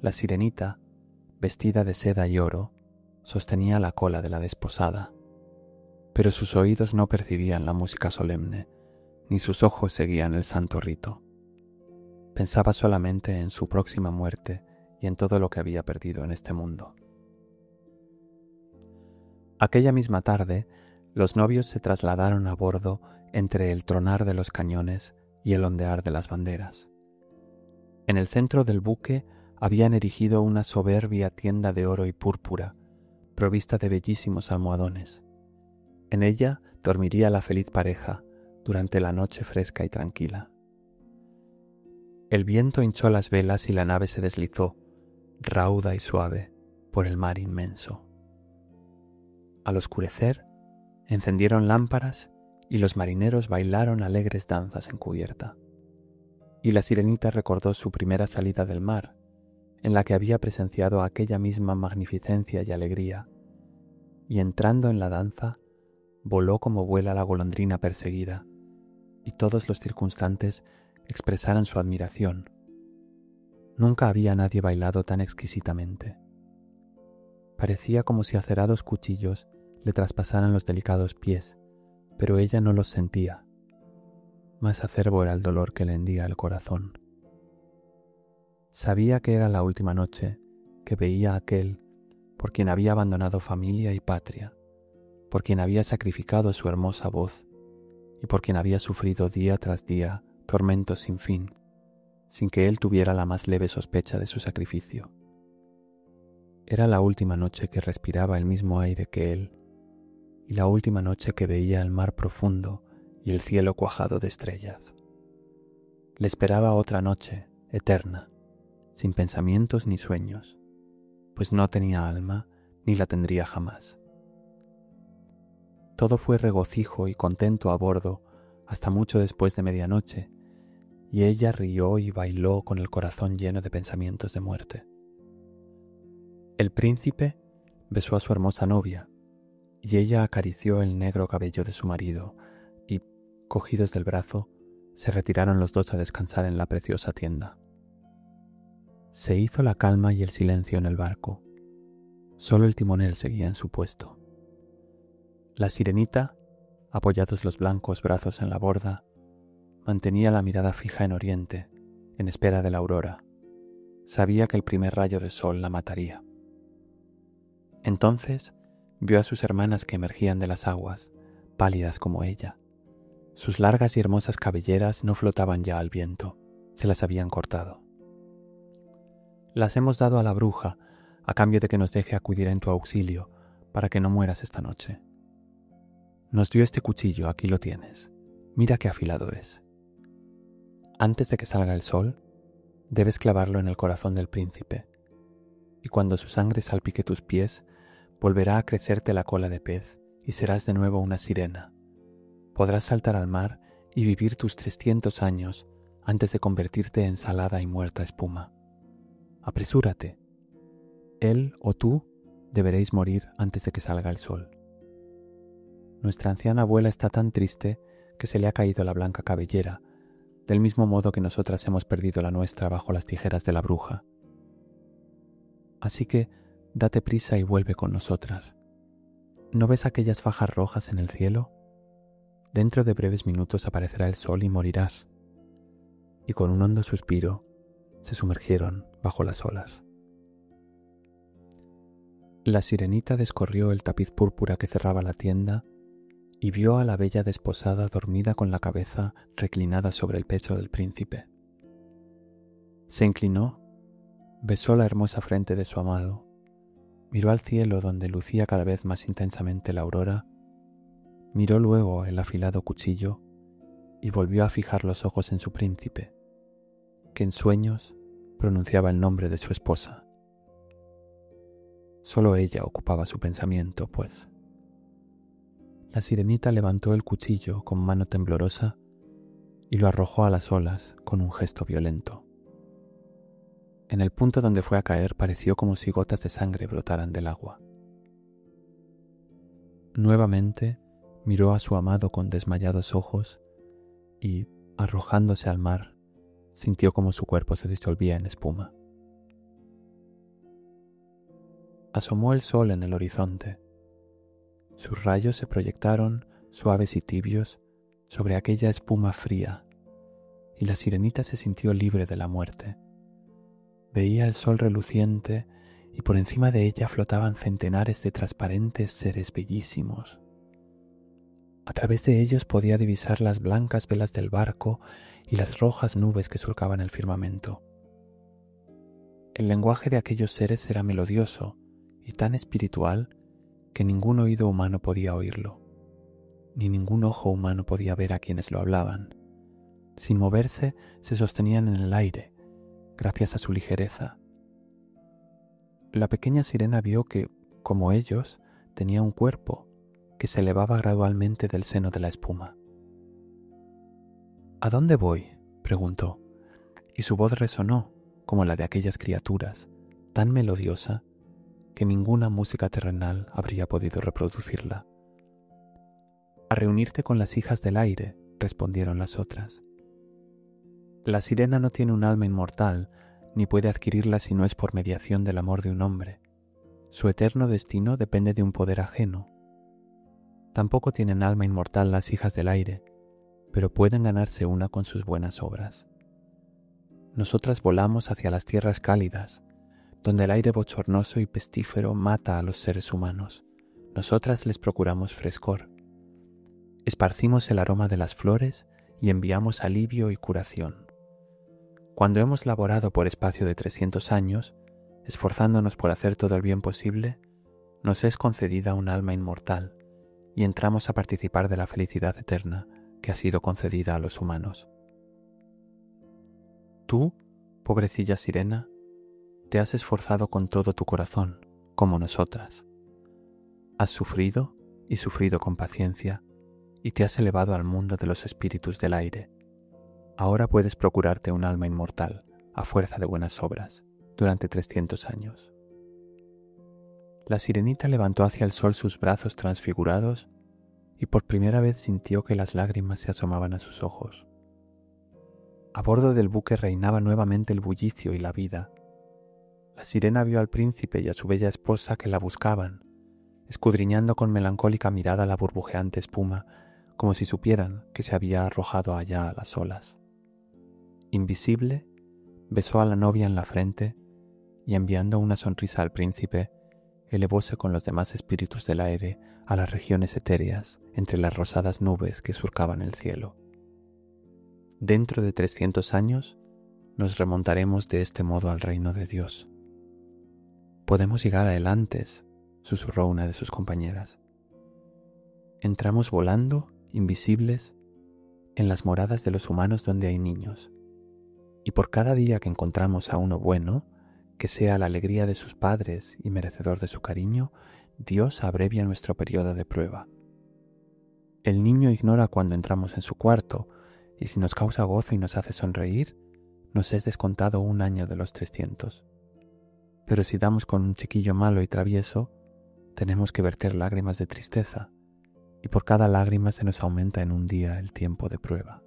La sirenita, vestida de seda y oro, sostenía la cola de la desposada, pero sus oídos no percibían la música solemne, ni sus ojos seguían el santo rito. Pensaba solamente en su próxima muerte y en todo lo que había perdido en este mundo. Aquella misma tarde, los novios se trasladaron a bordo entre el tronar de los cañones y el ondear de las banderas. En el centro del buque habían erigido una soberbia tienda de oro y púrpura, provista de bellísimos almohadones. En ella dormiría la feliz pareja durante la noche fresca y tranquila. El viento hinchó las velas y la nave se deslizó, rauda y suave, por el mar inmenso. Al oscurecer, encendieron lámparas y los marineros bailaron alegres danzas en cubierta. Y la sirenita recordó su primera salida del mar, en la que había presenciado aquella misma magnificencia y alegría, y entrando en la danza, voló como vuela la golondrina perseguida, y todos los circunstantes expresaron su admiración. Nunca había nadie bailado tan exquisitamente. Parecía como si acerados cuchillos le traspasaran los delicados pies, pero ella no los sentía. Más acerbo era el dolor que le hendía el corazón. Sabía que era la última noche que veía a aquel por quien había abandonado familia y patria, por quien había sacrificado su hermosa voz y por quien había sufrido día tras día tormentos sin fin, sin que él tuviera la más leve sospecha de su sacrificio. Era la última noche que respiraba el mismo aire que él, y la última noche que veía el mar profundo y el cielo cuajado de estrellas. Le esperaba otra noche, eterna, sin pensamientos ni sueños, pues no tenía alma ni la tendría jamás. Todo fue regocijo y contento a bordo hasta mucho después de medianoche, y ella rió y bailó con el corazón lleno de pensamientos de muerte. El príncipe besó a su hermosa novia, y ella acarició el negro cabello de su marido, y, cogidos del brazo, se retiraron los dos a descansar en la preciosa tienda. Se hizo la calma y el silencio en el barco. Solo el timonel seguía en su puesto. La sirenita, apoyados los blancos brazos en la borda, mantenía la mirada fija en oriente, en espera de la aurora. Sabía que el primer rayo de sol la mataría. Entonces vio a sus hermanas que emergían de las aguas, pálidas como ella. Sus largas y hermosas cabelleras no flotaban ya al viento, se las habían cortado. Las hemos dado a la bruja a cambio de que nos deje acudir en tu auxilio para que no mueras esta noche. Nos dio este cuchillo, aquí lo tienes. Mira qué afilado es. Antes de que salga el sol, debes clavarlo en el corazón del príncipe, y cuando su sangre salpique tus pies, volverá a crecerte la cola de pez y serás de nuevo una sirena. Podrás saltar al mar y vivir tus 300 años antes de convertirte en salada y muerta espuma. Apresúrate. Él o tú deberéis morir antes de que salga el sol. Nuestra anciana abuela está tan triste que se le ha caído la blanca cabellera, del mismo modo que nosotras hemos perdido la nuestra bajo las tijeras de la bruja. Así que date prisa y vuelve con nosotras. ¿No ves aquellas fajas rojas en el cielo? Dentro de breves minutos aparecerá el sol y morirás. Y con un hondo suspiro se sumergieron bajo las olas. La sirenita descorrió el tapiz púrpura que cerraba la tienda y vio a la bella desposada dormida con la cabeza reclinada sobre el pecho del príncipe. Se inclinó, besó la hermosa frente de su amado, miró al cielo donde lucía cada vez más intensamente la aurora, miró luego el afilado cuchillo y volvió a fijar los ojos en su príncipe, que en sueños pronunciaba el nombre de su esposa. Solo ella ocupaba su pensamiento, pues. La sirenita levantó el cuchillo con mano temblorosa y lo arrojó a las olas con un gesto violento. En el punto donde fue a caer pareció como si gotas de sangre brotaran del agua. Nuevamente miró a su amado con desmayados ojos y, arrojándose al mar, sintió como su cuerpo se disolvía en espuma. Asomó el sol en el horizonte. Sus rayos se proyectaron, suaves y tibios, sobre aquella espuma fría, y la sirenita se sintió libre de la muerte. Veía el sol reluciente y por encima de ella flotaban centenares de transparentes seres bellísimos. A través de ellos podía divisar las blancas velas del barco y las rojas nubes que surcaban el firmamento. El lenguaje de aquellos seres era melodioso y tan espiritual que ningún oído humano podía oírlo, ni ningún ojo humano podía ver a quienes lo hablaban. Sin moverse, se sostenían en el aire, gracias a su ligereza. La pequeña sirena vio que, como ellos, tenía un cuerpo que se elevaba gradualmente del seno de la espuma. ¿A dónde voy?, preguntó, y su voz resonó como la de aquellas criaturas, tan melodiosa que ninguna música terrenal habría podido reproducirla. A reunirte con las hijas del aire, respondieron las otras. La sirena no tiene un alma inmortal, ni puede adquirirla si no es por mediación del amor de un hombre. Su eterno destino depende de un poder ajeno. Tampoco tienen alma inmortal las hijas del aire, pero pueden ganarse una con sus buenas obras. Nosotras volamos hacia las tierras cálidas, donde el aire bochornoso y pestífero mata a los seres humanos. Nosotras les procuramos frescor. Esparcimos el aroma de las flores y enviamos alivio y curación. Cuando hemos laborado por espacio de 300 años, esforzándonos por hacer todo el bien posible, nos es concedida un alma inmortal y entramos a participar de la felicidad eterna que ha sido concedida a los humanos. Tú, pobrecilla sirena, te has esforzado con todo tu corazón, como nosotras. Has sufrido y sufrido con paciencia, y te has elevado al mundo de los espíritus del aire. Ahora puedes procurarte un alma inmortal, a fuerza de buenas obras, durante 300 años. La sirenita levantó hacia el sol sus brazos transfigurados y por primera vez sintió que las lágrimas se asomaban a sus ojos. A bordo del buque reinaba nuevamente el bullicio y la vida. La sirena vio al príncipe y a su bella esposa que la buscaban, escudriñando con melancólica mirada la burbujeante espuma, como si supieran que se había arrojado allá a las olas. Invisible, besó a la novia en la frente y enviando una sonrisa al príncipe, elevóse con los demás espíritus del aire a las regiones etéreas entre las rosadas nubes que surcaban el cielo. Dentro de 300 años nos remontaremos de este modo al reino de Dios. Podemos llegar a él antes, susurró una de sus compañeras. Entramos volando, invisibles, en las moradas de los humanos donde hay niños, y por cada día que encontramos a uno bueno, que sea la alegría de sus padres y merecedor de su cariño, Dios abrevia nuestro periodo de prueba. El niño ignora cuando entramos en su cuarto, y si nos causa gozo y nos hace sonreír, nos es descontado 1 año de los 300. Pero si damos con un chiquillo malo y travieso, tenemos que verter lágrimas de tristeza, y por cada lágrima se nos aumenta en un día el tiempo de prueba.